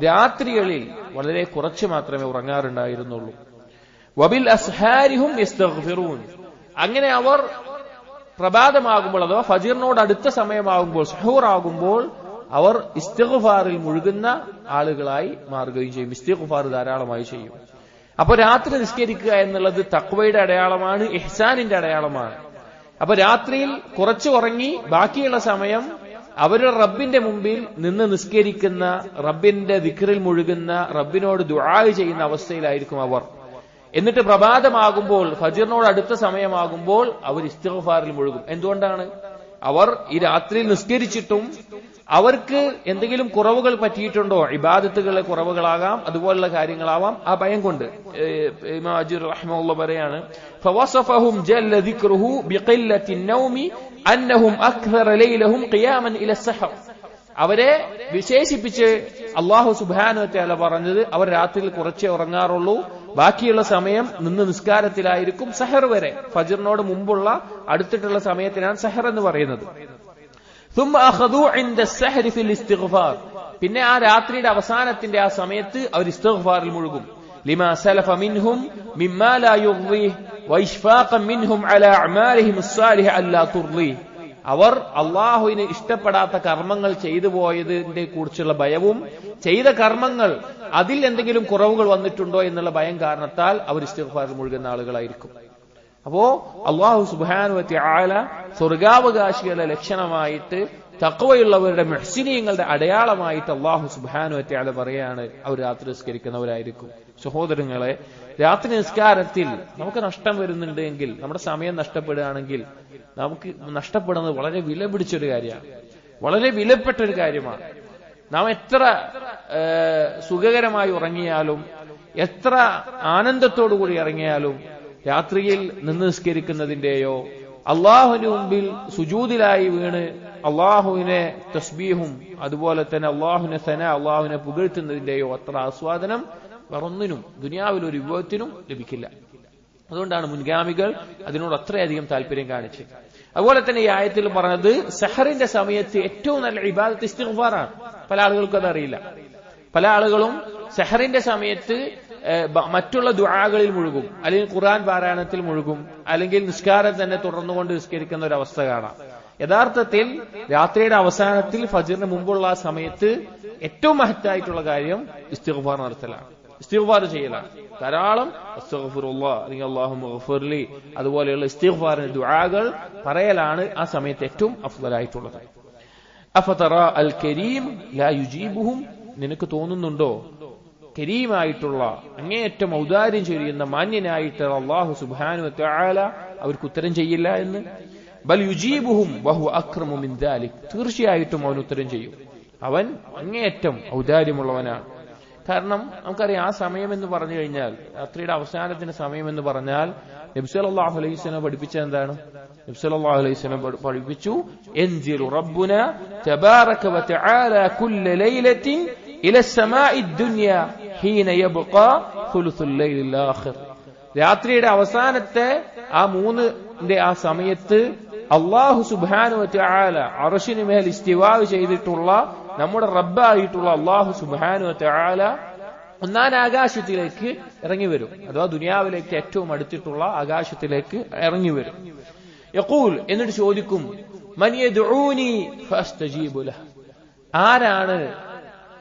രാത്രികളിൽ വളരെ കുറച്ച് മാത്രമേ ഉറങ്ങാറുണ്ടായിരുന്നുള്ളൂ. വബിൽ അസ്ഹാരി ഹും യസ്തഗ്ഫിറൂൻ. അങ്ങനെ അവർ പ്രഭാതമാകുമ്പോൾ, അഥവാ ഫജ്റിനോട് അടുത്ത സമയമാകുമ്പോൾ, സുഹൂർ ആകുമ്പോൾ അവർ ഇസ്തിഗ്ഫാറിൽ മുഴുകുന്ന ആളുകളായി മാറുകയും ചെയ്യും. ഇസ്തിഗ്ഫാർ ധാരാളമായി ചെയ്യും. അപ്പൊ രാത്രി നിസ്കരിക്കുക എന്നുള്ളത് തഖ്വയുടെ അടയാളമാണ്, ഇഹ്സാനിന്റെ അടയാളമാണ്. അപ്പൊ രാത്രിയിൽ കുറച്ച് ഉറങ്ങി ബാക്കിയുള്ള സമയം അവരുടെ റബ്ബിന്റെ മുമ്പിൽ നിന്ന് നിസ്കരിക്കുന്ന, റബ്ബിന്റെ ദിക്റിൽ മുഴുകുന്ന, റബ്ബിനോട് ദുആ ചെയ്യുന്ന അവസ്ഥയിലായിരിക്കും അവർ. എന്നിട്ട് പ്രഭാതമാകുമ്പോൾ, ഫജ്റിനോട് അടുത്ത സമയമാകുമ്പോൾ അവർ ഇസ്തിഗ്ഫാറിൽ മുഴുകും. എന്തുകൊണ്ടാണ്? അവർ ഈ രാത്രിയിൽ നിസ്കരിച്ചിട്ടും അവർക്ക് എന്തെങ്കിലും കുറവുകൾ പറ്റിയിട്ടുണ്ടോ? ഇബാദത്തുകളിലെ കുറവുകളാകാം, അതുപോലുള്ള കാര്യങ്ങളാവാം. ആ ഭയം കൊണ്ട് ഇമാം അജ്ർ റഹിമഹുല്ലാഹ് പറയാണ്, ഫവസഫഹും ജല്ല ദിക്റുഹു ബിഖില്ലത്തി നൗമി അന്നഹും അക്സറ ലൈലഹും ഖിയാമൻ ഇല സഹർ. അവരെ വിശേഷിപ്പിച്ച് അല്ലാഹു സുബ്ഹാനഹു വ തആല പറഞ്ഞത് അവർ രാത്രിയിൽ കുറച്ചേ ഉറങ്ങാറുള്ളൂ, ബാക്കിയുള്ള സമയം നിന്ന് നിസ്കാരത്തിലായിരിക്കും. സഹർ വരെ, ഫജ്റിനോട് മുമ്പുള്ള അടുത്തിട്ടുള്ള സമയത്തിനാണ് സഹർ എന്ന് പറയുന്നത്. ثم اخذوا عند السحر في الاستغفار. പിന്നെ ആ രാത്രിയുടെ അവസാനത്തിന്റെ ആ സമയത്ത് അവർ ഇസ്തിഗ്ഫാറിൽ മുഴുകും. لما سلف منهم مما لا يرضيه واشفاقا منهم على اعمالهم الصالحه الا ترضيه. അവർ അള്ളാഹുവിന് ഇഷ്ടപ്പെടാത്ത കർമ്മങ്ങൾ ചെയ്തു പോയതിനെ കുറിച്ചുള്ള ഭയവും, ചെയ്ത കർമ്മങ്ങൾ അതിൽ എന്തെങ്കിലും കുറവുകൾ വന്നിട്ടുണ്ടോ എന്നുള്ള ഭയം കാരണത്താൽ അവർ ഇസ്തിഗ്ഫാറിൽ മുഴുകുന്ന ആളുകളായിരിക്കും. അപ്പോ അല്ലാഹു സുബ്ഹാനഹു വ തആല സ്വർഗാവകാശികളുടെ ലക്ഷണമായിട്ട്, തഖ്വയുള്ളവരുടെ മുഹ്സിനീങ്ങളുടെ അടയാളമായിട്ട് അല്ലാഹു സുബ്ഹാനഹു വ തആല പറയാണ്, അവർ രാത്രി നിസ്കരിക്കുന്നവരായിരിക്കും. സഹോദരങ്ങളെ, രാത്രി നിസ്കാരത്തിൽ നമുക്ക് നഷ്ടം വരുന്നുണ്ടെങ്കിൽ, നമ്മുടെ സമയം നഷ്ടപ്പെടുകയാണെങ്കിൽ, നമുക്ക് നഷ്ടപ്പെടുന്നത് വളരെ വില പിടിച്ചൊരു കാര്യമാണ്, വളരെ വിലപ്പെട്ടൊരു കാര്യമാണ്. നാം എത്ര സുഖകരമായി ഉറങ്ങിയാലും, എത്ര ആനന്ദത്തോടുകൂടി ഇറങ്ങിയാലും, രാത്രിയിൽ നിന്ന് നിസ്കരിക്കുന്നതിന്റെയോ അള്ളാഹുവിന് മുമ്പിൽ സുജൂദിലായി വീണ് അള്ളാഹുവിനെ തസ്ബീഹും അതുപോലെ തന്നെ അള്ളാഹുവിനെ സന, അള്ളാഹുവിനെ പുകഴ്ത്തുന്നതിന്റെയോ അത്ര ആസ്വാദനം വേറൊന്നിനും ദുനിയാവിൽ ഒരു വിഭവത്തിനും ലഭിക്കില്ല. അതുകൊണ്ടാണ് മുൻഗാമികൾ അതിനോട് അത്രയധികം താല്പര്യം കാണിച്ചത്. അതുപോലെ തന്നെ ഈ ആയത്തിൽ പറഞ്ഞത് സഹറിന്റെ സമയത്ത് ഏറ്റവും നല്ല ഇബാദത്ത് ഇസ്തിഗ്ഫാറാണ്. പല ആളുകൾക്കും അതറിയില്ല. പല ആളുകളും സഹറിന്റെ സമയത്ത് മറ്റുള്ള ദുആകളിൽ മുഴുകും, അല്ലെങ്കിൽ ഖുർആൻ പാരായണത്തിൽ മുഴുകും, അല്ലെങ്കിൽ നിസ്കാരം തന്നെ തുടർന്നുകൊണ്ട് നിസ്കരിക്കുന്ന ഒരു അവസ്ഥ കാണാം. യഥാർത്ഥത്തിൽ രാത്രിയുടെ അവസാനത്തിൽ ഫജ്റിന് മുമ്പുള്ള ആ സമയത്ത് ഏറ്റവും മഹത്തായിട്ടുള്ള കാര്യം ഇസ്തിഗ്ഫാർ നടത്തലാണ്, ഇസ്തിഗ്ഫാർ ചെയ്യലാണ്. ധാരാളം അസ്തഗ്ഫിറുല്ലാഹ് അല്ലെങ്കിൽ അല്ലാഹുമ്മ ഗ്ഫിർലി അതുപോലെയുള്ള ഇസ്തിഗ്ഫാറിന്റെ ദുആകൾ പറയലാണ് ആ സമയത്ത് ഏറ്റവും അഫ്ളലായിട്ടുള്ളത്. അഫതറ അൽ കരീം ലാ യുജീബുഹും, നിനക്ക് തോന്നുന്നുണ്ടോ കരീമായിട്ടുള്ള അങ്ങേയറ്റം ഔദാര്യം ചൊരിയുന്ന മാന്യനായിട്ട് അല്ലാഹു സുബ്ഹാനഹു വ തആല അവർക്ക് ഉത്തരം ചെയ്യില്ല എന്ന്? ബൽ യുജീബുഹും വഹു അക്രമു മിൻ ദാലിക്, തീർച്ചയായിട്ടും അവൻ ഉത്തരം ചെയ്യും, അവൻ അങ്ങേയറ്റം ഔദാര്യമുള്ളവനാണ്. കാരണം നമുക്കറിയാം ആ സമയം എന്ന് പറഞ്ഞു കഴിഞ്ഞാൽ, രാത്രിയുടെ അവസാനത്തിന്റെ സമയം എന്ന് പറഞ്ഞാൽ നബി സല്ലല്ലാഹു അലൈഹി വസല്ലം പഠിപ്പിച്ച എന്താണ്? നബി സല്ലല്ലാഹു അലൈഹി വസല്ലം പഠിപ്പിച്ചു, യൻസിലു റബ്ബുന തബാറക വ തആല കുല്ല ലൈലത്തിൻ ഇല സമാഇ ദുനിയ ഹീന യബ്ഖാ സുലുസുൽ ലൈലിൽ ആഖിർ. രാത്രിയുടെ അവസാനത്തെ ആ 3ന്റെ ആ സമയത്ത് അല്ലാഹു സുബ്ഹാനഹു വ തആല അർശിന് മേൽ ഇസ്തിവാ ചെയ്തിട്ടുള്ള നമ്മുടെ റബ്ബായിട്ടുള്ള അല്ലാഹു സുബ്ഹാനഹു വ തആല ഒന്നാം ആകാശത്തിലേക്ക് ഇറങ്ങി വരും, അഥവാ ദുനിയാവിലേക്ക് ഏറ്റവും അടുത്തിട്ടുള്ള ആകാശത്തിലേക്ക് ഇറങ്ങി വരും. യഖൂൽ, എന്നിട്ട് ചോദിക്കും, മൻ യദ്ഊനി ഫഅസ്തജീബു ലഹ്, ആരാണ്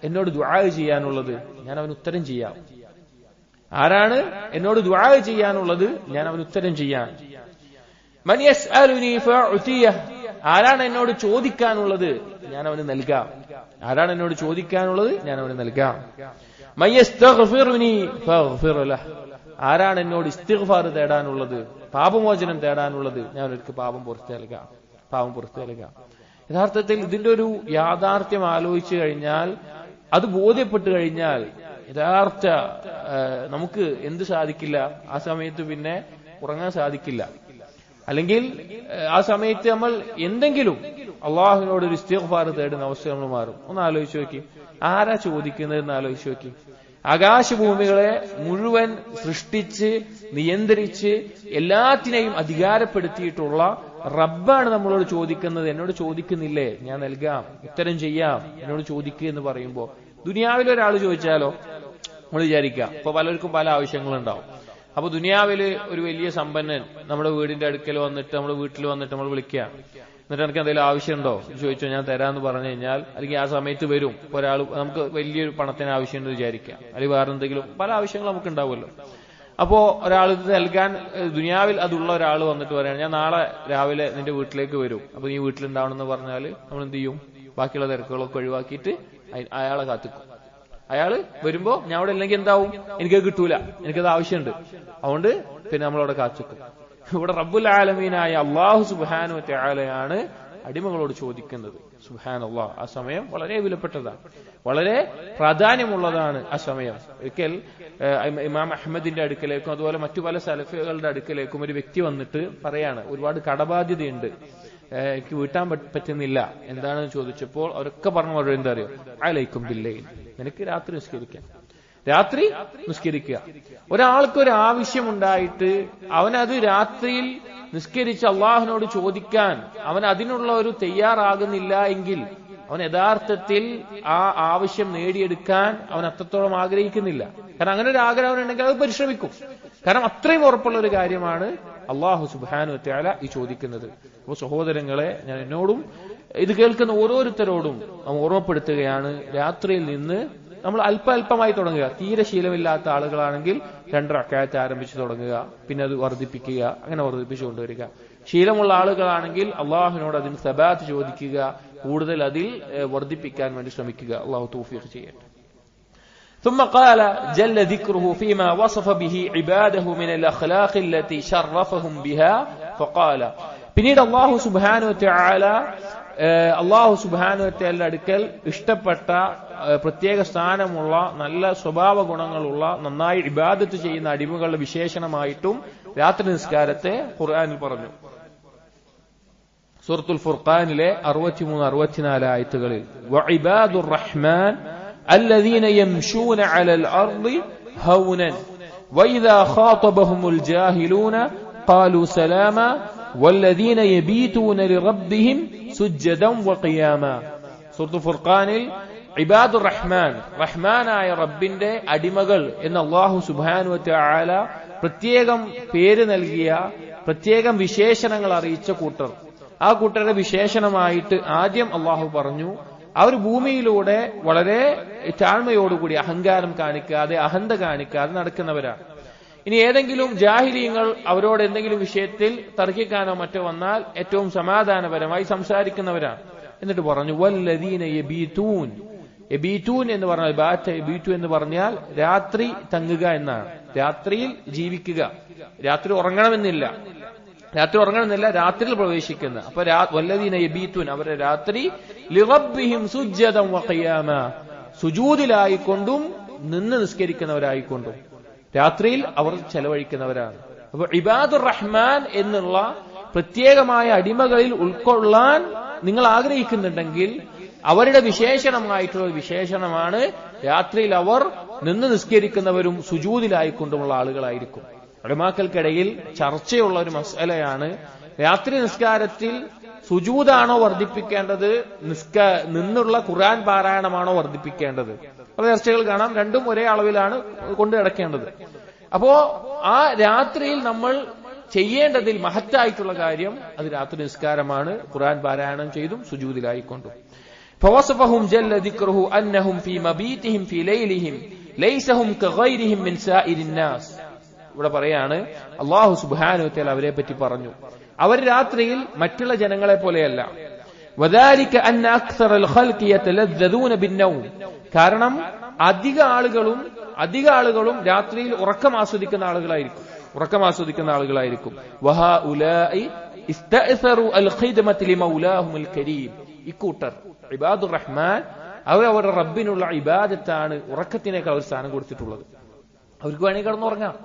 എന്നോട് ദുആ ചെയ്യാനുള്ളത്, ഞാൻ അവന് ഉത്തരം ചെയ്യാം. ആരാണ് എന്നോട് ദുആ ചെയ്യാനുള്ളത്, ഞാൻ അവന് ഉത്തരം ചെയ്യാം. മൻ യസ്അലുനി ഫഅഉതിയഹ്, ആരാണ് എന്നോട് ചോദിക്കാനുള്ളത്, ഞാൻ അവന് നൽകാം. ആരാണ് എന്നോട് ചോദിക്കാനുള്ളത്, ഞാൻ അവന് നൽകാം. മൻ യസ്തഗ്ഫിറുനി ഫഅഗ്ഫിർ ലഹ്, ആരാണ് എന്നോട് ഇസ്തിഗ്ഫാർ തേടാനുള്ളത്, പാപമോചനം തേടാനുള്ളത്, ഞാൻ അവർക്ക് പാപം പുറത്തു നൽകാം. യഥാർത്ഥത്തിൽ ഇതിന്റെ ഒരു യാഥാർത്ഥ്യം ആലോചിച്ചു കഴിഞ്ഞാൽ, അത് ബോധ്യപ്പെട്ടു കഴിഞ്ഞാൽ യഥാർത്ഥ നമുക്ക് എന്ത് സാധിക്കില്ല, ആ സമയത്ത് പിന്നെ ഉറങ്ങാൻ സാധിക്കില്ല. അല്ലെങ്കിൽ ആ സമയത്ത് നമ്മൾ എന്തെങ്കിലും അള്ളാഹുവിനോട് ഒരു ഇസ്തിഗ്ഫാർ തേടുന്ന അവസ്ഥ നമ്മൾ മാറും. ഒന്ന് ആലോചിച്ച് നോക്കി, ആരാ ചോദിക്കുന്നതെന്ന് ആലോചിച്ച് നോക്കി. ആകാശഭൂമികളെ മുഴുവൻ സൃഷ്ടിച്ച് നിയന്ത്രിച്ച് എല്ലാത്തിനെയും അധികാരപ്പെടുത്തിയിട്ടുള്ള റബ്ബാണ് നമ്മളോട് ചോദിക്കുന്നത്. എന്നോട് ചോദിക്കുന്നില്ലേ, ഞാൻ നൽകാം, ഉത്തരം ചെയ്യാം, എന്നോട് ചോദിക്കുക എന്ന് പറയുമ്പോൾ ദുനിയാവിൽ ഒരാൾ ചോദിച്ചാലോ നമ്മൾ വിചാരിക്കുക, ഇപ്പൊ പലർക്കും പല ആവശ്യങ്ങളുണ്ടാവും. അപ്പൊ ദുനിയാവില് ഒരു വലിയ സമ്പന്നൻ നമ്മുടെ വീടിന്റെ അടുക്കൽ വന്നിട്ട്, നമ്മുടെ വീട്ടിൽ വന്നിട്ട് നമ്മൾ വിളിക്കുക, എന്നിട്ട് എനിക്ക് എന്തെങ്കിലും ആവശ്യമുണ്ടോ ചോദിച്ചോ, ഞാൻ തരാമെന്ന് പറഞ്ഞു കഴിഞ്ഞാൽ, അല്ലെങ്കിൽ ആ സമയത്ത് വരും ഒരാൾ, നമുക്ക് വലിയൊരു പണത്തിന് ആവശ്യമുണ്ടെന്ന് വിചാരിക്കുക, അല്ലെങ്കിൽ വേറെ എന്തെങ്കിലും പല ആവശ്യങ്ങൾ നമുക്ക് ഉണ്ടാവുമല്ലോ. അപ്പോ ഒരാൾ ഇത് നൽകാൻ ദുനിയാവിൽ അതുള്ള ഒരാൾ വന്നിട്ട് പറയാണ്, ഞാൻ നാളെ രാവിലെ നിന്റെ വീട്ടിലേക്ക് വരും, അപ്പൊ നീ വീട്ടിലുണ്ടാവണമെന്ന് പറഞ്ഞാൽ നമ്മൾ എന്ത് ചെയ്യും? ബാക്കിയുള്ള തിരക്കുകളൊക്കെ ഒഴിവാക്കിയിട്ട് അയാളെ കാത്തിക്കും. അയാള് വരുമ്പോ ഞാൻ അവിടെ ഇല്ലെങ്കിൽ എന്താവും? എനിക്കത് കിട്ടൂല, എനിക്കത് ആവശ്യമുണ്ട്, അതുകൊണ്ട് പിന്നെ നമ്മളവിടെ കാത്തിക്കും. ഇവിടെ റബ്ബുൽ ആലമീനായ അല്ലാഹു സുബ്ഹാനഹു വ തആലയാണ് അടിമകളോട് ചോദിക്കുന്നത്. സുബ്ഹാനല്ലാഹ്, ആ സമയം വളരെ വിലപ്പെട്ടതാണ്, വളരെ പ്രാധാന്യമുള്ളതാണ് ആ സമയം. ഒരിക്കൽ ഇമാം അഹ്മദിന്റെ അടുക്കലേക്കും അതുപോലെ മറ്റു പല സലഫികളുടെ അടുക്കലേക്കും ഒരു വ്യക്തി വന്നിട്ട് പറയാണ്, ഒരുപാട് കടബാധ്യതയുണ്ട്, എനിക്ക് വീട്ടാൻ പറ്റുന്നില്ല, എന്താണെന്ന് ചോദിച്ചപ്പോൾ അവരൊക്കെ പറഞ്ഞു മറുപടി എന്താ അറിയോ? അലൈക്കും ബില്ലൈൽ, നിനക്ക് രാത്രി നിസ്കരിക്കാം, രാത്രി നിസ്കരിക്കുക. ഒരാൾക്കൊരു ആവശ്യമുണ്ടായിട്ട് അവനത് രാത്രിയിൽ നിസ്കരിച്ച് അള്ളാഹുവിനോട് ചോദിക്കാൻ അവൻ അതിനുള്ള ഒരു തയ്യാറാകുന്നില്ല എങ്കിൽ അവൻ യഥാർത്ഥത്തിൽ ആ ആവശ്യം നേടിയെടുക്കാൻ അവൻ അത്രത്തോളം ആഗ്രഹിക്കുന്നില്ല. കാരണം അങ്ങനെ ഒരു ആഗ്രഹം ഉണ്ടെങ്കിൽ അത് പരിശ്രമിക്കും. കാരണം അത്രയും ഉറപ്പുള്ള ഒരു കാര്യമാണ് അള്ളാഹു സുബ്ഹാനഹു വ തആല ഈ ചോദിക്കുന്നത്. അപ്പോൾ സഹോദരങ്ങളെ, ഞാൻ എന്നോടും ഇത് കേൾക്കുന്ന ഓരോരുത്തരോടും ഓർമ്മപ്പെടുത്തുകയാണ്, രാത്രിയിൽ നിന്ന് നമ്മൾ അല്പമായി തുടങ്ങുക. തീരെ ശീലമില്ലാത്ത ആളുകളാണെങ്കിൽ 2 റക്അത്ത് ആരംഭിച്ച് തുടങ്ങുക, പിന്നെ അത് വർദ്ധിപ്പിക്കുക, അങ്ങനെ വർദ്ധിപ്പിച്ചു കൊണ്ടുവരിക. ശീലമുള്ള ആളുകളാണെങ്കിൽ അള്ളാഹുവിനോട് അതിന് സബാത്ത് ചോദിക്കുക, കൂടുതൽ അതിൽ വർദ്ധിപ്പിക്കാൻ വേണ്ടി ശ്രമിക്കുക. അള്ളാഹു തൗഫീഖ് ചെയ്യട്ടെ. ثم قال جل ذكره فيما وصف به عباده من الأخلاق التي شرفهم بها فقال, പിന്നീട് അല്ലാഹു സുബ്ഹാനഹു വ തആല അടുക്കൽ ഇഷ്ടപ്പെട്ട പ്രത്യേക സ്ഥാനമുള്ള നല്ല സ്വഭാവ ഗുണങ്ങളുള്ള നന്നായി ഇബാദത്ത് ചെയ്യുന്ന അടിമകളുടെ വിശേഷണമായിട്ടും രാത്രി നിസ്കാരത്തെ ഖുർആനിൽ പറഞ്ഞു. സൂറത്തുൽ ഫുർഖാനിലെ 63-64 ആയത്തുകളിൽ വഇബാദുർ റഹ്മാൻ الذين يمشون على الأرض هونا وإذا خاطبهم الجاهلون قالوا سلاما والذين يبيتون لربهم سجدا وقياما. സൂറത്തുൽ ഫുർഖാനിൽ ഇബാദുർ റഹ്മാൻ, റഹ്മാനായ റബ്ബിന്റെ അടിമകൾ എന്ന് അല്ലാഹു സുബ്ഹാനഹു വ തആല പ്രത്യേകം പേര് നൽകിയ, പ്രത്യേകം വിശേഷണങ്ങൾ അറിയിച്ച കൂട്ടർ, ആ കൂട്ടരുടെ വിശേഷണമായിട്ട് ആദ്യം അല്ലാഹു പറഞ്ഞു, അവർ ഭൂമിയിലൂടെ വളരെ താഴ്മയോടുകൂടി അഹങ്കാരം കാണിക്കാതെ, അഹന്ത കാണിക്കാതെ നടക്കുന്നവരാണ്. ഇനി ഏതെങ്കിലും ജാഹിലീങ്ങൾ അവരോട് എന്തെങ്കിലും വിഷയത്തിൽ തർക്കിക്കാനോ മറ്റോ വന്നാൽ ഏറ്റവും സമാധാനപരമായി സംസാരിക്കുന്നവരാണ്. എന്നിട്ട് പറഞ്ഞു വല്ലദീന യബീതൂൻ. യബീതൂൻ എന്ന് പറഞ്ഞാൽ ബാറ്റ യബീതു എന്ന് പറഞ്ഞാൽ രാത്രി തങ്ങുക എന്നാണ്, രാത്രിയിൽ ജീവിക്കുക. രാത്രി ഉറങ്ങണമെന്നില്ല, രാത്രിയിൽ പ്രവേശിക്കുന്ന. അപ്പൊ വല്ലദീന യബീതൂൻ, അവരുടെ രാത്രി ലിറബ്ബിഹിം സുജ്ജദൻ വഖിയാമ, സുജൂദിലായിക്കൊണ്ടും നിന്ന് നിസ്കരിക്കുന്നവരായിക്കൊണ്ടും രാത്രിയിൽ അവർ ചെലവഴിക്കുന്നവരാണ്. അപ്പൊ ഇബാദുർ റഹ്മാൻ എന്നുള്ള പ്രത്യേകമായ അടിമകളിൽ ഉൾക്കൊള്ളാൻ നിങ്ങൾ ആഗ്രഹിക്കുന്നുണ്ടെങ്കിൽ അവരുടെ വിശേഷണമായിട്ടുള്ള വിശേഷണമാണ് രാത്രിയിൽ അവർ നിന്ന് നിസ്കരിക്കുന്നവരും സുജൂദിലായിക്കൊണ്ടുമുള്ള ആളുകളായിരിക്കും. ഉലമാക്കൾക്കിടയിൽ ചർച്ചയുള്ള ഒരു മസ്അലയാണ്, രാത്രി നിസ്കാരത്തിൽ സുജൂദാണോ വർദ്ധിപ്പിക്കേണ്ടത്, നിന്നുള്ള ഖുർആൻ പാരായണമാണോ വർദ്ധിപ്പിക്കേണ്ടത്? പല ചർച്ചകൾ കാണാം. രണ്ടും ഒരേ അളവിലാണ് കൊണ്ടു നടക്കേണ്ടത്. അപ്പോ ആ രാത്രിയിൽ നമ്മൾ ചെയ്യേണ്ടതിൽ മഹത്തായിട്ടുള്ള കാര്യം അത് രാത്രി നിസ്കാരമാണ്, ഖുർആൻ പാരായണം ചെയ്തും സുജൂദിലായിക്കൊണ്ടും. فوصفهم جل ذكره أنهم في مبيتهم في ليلهم ليس هم كغيرهم من سائر الناس. ഇവിടെ പറയാണ് അല്ലാഹു സുബ്ഹാനഹു വ തആല അവരെ പറ്റി പറഞ്ഞു, അവർ രാത്രിയിൽ മറ്റുള്ള ജനങ്ങളെ പോലെയല്ല. وذلك أن أكثر الخلق يتلذذون بالنوم. കാരണം അധിക ആളുകളും രാത്രിയിൽ ഉറക്കം ആസ്വദിക്കുന്ന ആളുകളായിരിക്കും. വഹഉലാഇ ഇസ്തഅസറു അൽഖിദ്മത ലിമൗലാഹും അൽകരീം. ഇക്കൂട്ടർ ഇബാദുർ റഹ്മാൻ അവർ അവരുടെ റബ്ബിനുള്ള ഇബാദത്താണ് ഉറക്കത്തിനേക്കാൾ അവർ സ്ഥാനം കൊടുത്തിട്ടുള്ളത്. അവർക്ക് വേണമെങ്കിൽ കിടന്നുറങ്ങാം.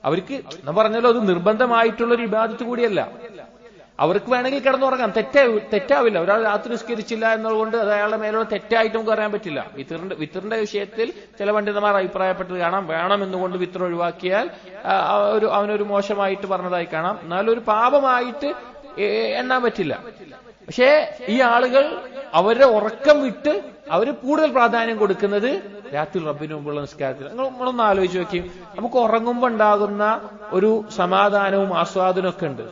അവർക്ക് ഞാൻ പറഞ്ഞല്ലോ, അത് നിർബന്ധമായിട്ടുള്ളൊരു ഇബാദത്ത് കൂടിയല്ല. അവർക്ക് വേണമെങ്കിൽ കിടന്നുറങ്ങാം, തെറ്റാവില്ല. ഒരാൾ രാത്രി നിസ്കരിച്ചില്ല എന്നതുകൊണ്ട് അത് അയാളുടെ മേലുള്ള തെറ്റായിട്ട് നമുക്ക് പറയാൻ പറ്റില്ല. വിത്തറിന്റെ വിഷയത്തിൽ ചില പണ്ഡിതന്മാർ അഭിപ്രായപ്പെട്ടത് കാണാം, വേണമെന്നുകൊണ്ട് വിത്തർ ഒഴിവാക്കിയാൽ അവനൊരു മോശമായിട്ട് പറഞ്ഞതായി കാണാം. എന്നാലും ഒരു പാപമായിട്ട് എണ്ണാൻ പറ്റില്ല. പക്ഷേ ഈ ആളുകൾ അവരുടെ ഉറക്കം വിട്ട് അവർ കൂടുതൽ പ്രാധാന്യം കൊടുക്കുന്നത് രാത്രി റബ്ബിന് മുമ്പുള്ള നിസ്കാരത്തിൽ. നമ്മളൊന്ന് ആലോചിച്ച് നോക്കി, നമുക്ക് ഉറങ്ങുമ്പോൾ ഉണ്ടാകുന്ന ഒരു സമാധാനവും ആസ്വാദനവും ഒക്കെ ഉണ്ട്.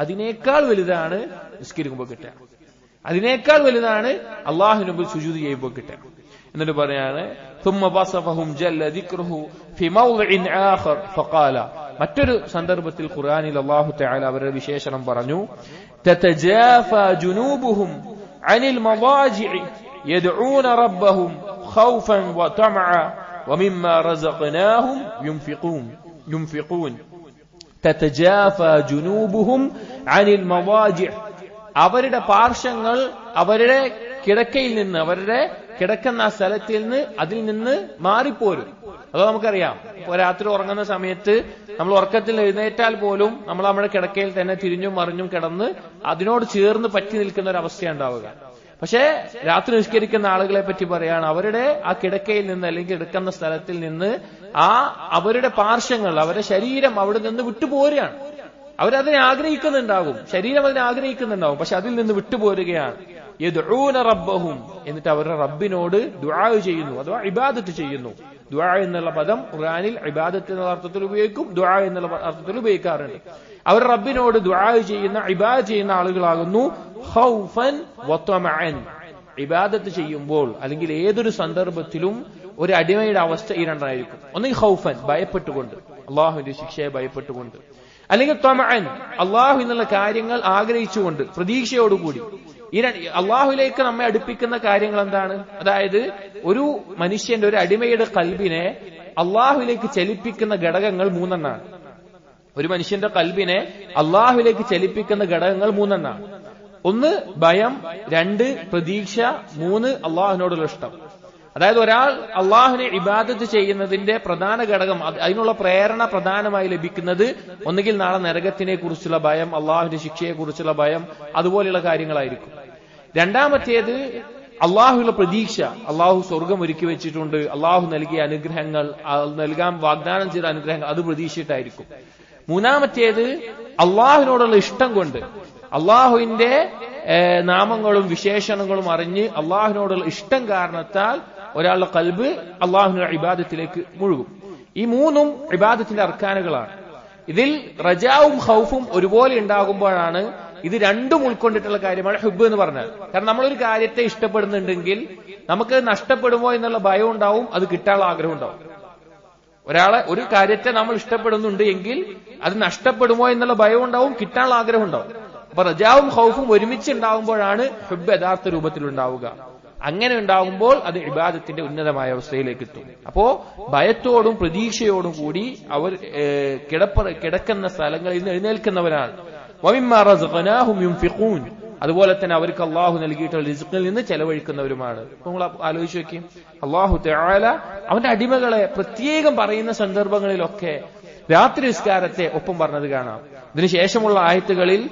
അതിനേക്കാൾ വലുതാണ് നിസ്കരിക്കുമ്പോൾ കിട്ടുക, അതിനേക്കാൾ വലുതാണ് അള്ളാഹുവിന് മുമ്പിൽ സുജൂദ് ചെയ്യുമ്പോൾ കിട്ടുക. എന്നിട്ട് പറയാണ് ثم وصفهم جل ذكره في موضع آخر فقال. മറ്റൊരു സന്ദർഭത്തിൽ ഖുർആനിൽ അല്ലാഹു തആല അവരുടെ വിശേഷണം പറഞ്ഞു, تتجافى جنوبهم عن المضاجع يدعون ربهم خوفا وطمعا ومما رزقناهم ينفقون. تتجافى جنوبهم عن المضاجع. അവരുടെ പാർശ്വങ്ങൾ അവരുടെ കിടക്കയിൽ നിന്ന്, അവരുടെ കിടക്കുന്ന സ്ഥലത്തിൽ നിന്ന്, അതിൽ നിന്ന് മാറിപ്പോരും. അത് നമുക്കറിയാം. ഇപ്പൊ രാത്രി ഉറങ്ങുന്ന സമയത്ത് നമ്മൾ ഉറക്കത്തിൽ എഴുന്നേറ്റാൽ പോലും നമ്മൾ നമ്മുടെ കിടക്കയിൽ തന്നെ തിരിഞ്ഞും മറിഞ്ഞും കിടന്ന് അതിനോട് ചേർന്ന് പറ്റി നിൽക്കുന്ന ഒരു അവസ്ഥ ഉണ്ടാവുക. പക്ഷേ രാത്രി നിസ്കരിക്കുന്ന ആളുകളെ പറ്റി പറയാണ്, അവരുടെ ആ കിടക്കയിൽ നിന്ന് അല്ലെങ്കിൽ കിടക്കുന്ന സ്ഥലത്തിൽ നിന്ന് അവരുടെ പാർശ്വങ്ങൾ, അവരുടെ ശരീരം അവിടെ നിന്ന് വിട്ടുപോരുകയാണ്. അവരതിനെ ആഗ്രഹിക്കുന്നുണ്ടാകും, ശരീരം അതിനെ ആഗ്രഹിക്കുന്നുണ്ടാവും, പക്ഷെ അതിൽ നിന്ന് വിട്ടുപോരുകയാണ്. യദ്ഊന റബ്ബഹും. എന്നിട്ട് അവരുടെ റബ്ബിനോട് ദുആ ചെയ്യുന്നു, അഥവാ ഇബാദത്ത് ചെയ്യുന്നു. ദുആ എന്നുള്ള പദം ഖുർആനിൽ ഇബാദത്ത് എന്ന അർത്ഥത്തിൽ ഉപയോഗിക്കും, ദുആ എന്നുള്ള അർത്ഥത്തിൽ ഉപയോഗിക്കാറുണ്ട്. അവർ റബ്ബിനോട് ദുആ ചെയ്യുന്ന, ഇബാദത്ത് ചെയ്യുന്ന ആളുകളാകുന്നു. ഖൗഫൻ വതമഅൻ. ഇബാദത്ത് ചെയ്യുമ്പോൾ അല്ലെങ്കിൽ ഏതൊരു സന്ദർഭത്തിലും ഒരു അടിമയുടെ അവസ്ഥ ഈ രണ്ടായിരിക്കും. ഒന്നുകിൽ ഖൗഫൻ, ഭയപ്പെട്ടുകൊണ്ട്, അള്ളാഹുവിന്റെ ശിക്ഷയെ ഭയപ്പെട്ടുകൊണ്ട്, അല്ലെങ്കിൽ തമഅൻ, അള്ളാഹു എന്നുള്ള കാര്യങ്ങൾ ആഗ്രഹിച്ചുകൊണ്ട്, പ്രതീക്ഷയോടുകൂടി. ഈ അള്ളാഹുലേക്ക് നമ്മെ അടുപ്പിക്കുന്ന കാര്യങ്ങൾ എന്താണ്? അതായത് ഒരു മനുഷ്യന്റെ, ഒരു അടിമയുടെ കൽബിനെ അള്ളാഹുലേക്ക് ചലിപ്പിക്കുന്ന ഘടകങ്ങൾ മൂന്നെണ്ണാണ്. ഒരു മനുഷ്യന്റെ കൽബിനെ അള്ളാഹുലേക്ക് ചലിപ്പിക്കുന്ന ഘടകങ്ങൾ മൂന്നെണ്ണാണ്. ഒന്ന് ഭയം, രണ്ട് പ്രതീക്ഷ, മൂന്ന് അള്ളാഹുവിനോടുള്ള ഇഷ്ടം. അതായത് ഒരാൾ അള്ളാഹുവിനെ ഇബാദത്ത് ചെയ്യുന്നതിന്റെ പ്രധാന ഘടകം, അതിനുള്ള പ്രേരണ പ്രധാനമായി ലഭിക്കുന്നത് ഒന്നുകിൽ നാളെ നരകത്തിനെ കുറിച്ചുള്ള ഭയം, അള്ളാഹുവിന്റെ ശിക്ഷയെ കുറിച്ചുള്ള ഭയം, അതുപോലെയുള്ള കാര്യങ്ങളായിരിക്കും. രണ്ടാമത്തേത് അള്ളാഹുവിനുള്ള പ്രതീക്ഷ, അള്ളാഹു സ്വർഗം ഒരുക്കി വെച്ചിട്ടുണ്ട്, അള്ളാഹു നൽകിയ അനുഗ്രഹങ്ങൾ, നൽകാൻ വാഗ്ദാനം ചെയ്ത അനുഗ്രഹങ്ങൾ, അത് പ്രതീക്ഷിച്ചിട്ടായിരിക്കും. മൂന്നാമത്തേത് അള്ളാഹുവിനോടുള്ള ഇഷ്ടം കൊണ്ട്, അള്ളാഹുവിന്റെ നാമങ്ങളും വിശേഷണങ്ങളും അറിഞ്ഞ് അള്ളാഹുവിനോടുള്ള ഇഷ്ടം കാരണത്താൽ ഒരാളുടെ ഖൽബ് അള്ളാഹുവിന്റെ ഇബാദത്തിലേക്ക് മുഴുകും. ഈ മൂന്നും ഇബാദത്തിന്റെ അർക്കാനുകളാണ്. ഇതിൽ റജാവും ഖൗഫും ഒരുപോലെ ഉണ്ടാകുമ്പോഴാണ് ഇത് രണ്ടും ഉൾക്കൊണ്ടിട്ടുള്ള കാര്യമാണ് ഹുബ്ബ് എന്ന് പറഞ്ഞത്. കാരണം നമ്മളൊരു കാര്യത്തെ ഇഷ്ടപ്പെടുന്നുണ്ടെങ്കിൽ നമുക്ക് നഷ്ടപ്പെടുമോ എന്നുള്ള ഭയം ഉണ്ടാവും, അത് കിട്ടാനുള്ള ആഗ്രഹം ഉണ്ടാവും. ഒരു കാര്യത്തെ നമ്മൾ ഇഷ്ടപ്പെടുന്നുണ്ട് എങ്കിൽ അത് നഷ്ടപ്പെടുമോ എന്നുള്ള ഭയം ഉണ്ടാവും, കിട്ടാനുള്ള ആഗ്രഹം ഉണ്ടാവും. അപ്പൊ റജാവും ഖൗഫും ഒരുമിച്ച് ഉണ്ടാവുമ്പോഴാണ് ഹുബ്ബ് യഥാർത്ഥ രൂപത്തിൽ ഉണ്ടാവുക. അങ്ങനെ ഉണ്ടാകുമ്പോൾ അത് ഇബാദത്തിന്റെ ഉന്നതമായ അവസ്ഥയിലേക്ക് എത്തും. അപ്പോ ഭയത്തോടും പ്രതീക്ഷയോടും കൂടി അവർ കിടക്കുന്ന സ്ഥലങ്ങളിൽ നിന്ന് എഴുന്നേൽക്കുന്നവരാണ്. വമിമ്മാ റസഖനാഹും യുൻഫിഖൂൻ, അതുപോലെ തന്നെ അവർക്ക് അള്ളാഹു നൽകിയിട്ടുള്ള റിസ്ഖിൽ നിന്ന് ചെലവഴിക്കുന്നവരുമാണ്. നിങ്ങൾ ആലോചിച്ച് നോക്കി, അള്ളാഹു തആല അവന്റെ അടിമകളെ പ്രത്യേകം പറയുന്ന സന്ദർഭങ്ങളിലൊക്കെ രാത്രി നിസ്കാരത്തെ ഒപ്പം പറഞ്ഞത് കാണാം. ഇതിനുശേഷമുള്ള ആയത്തുകളിൽ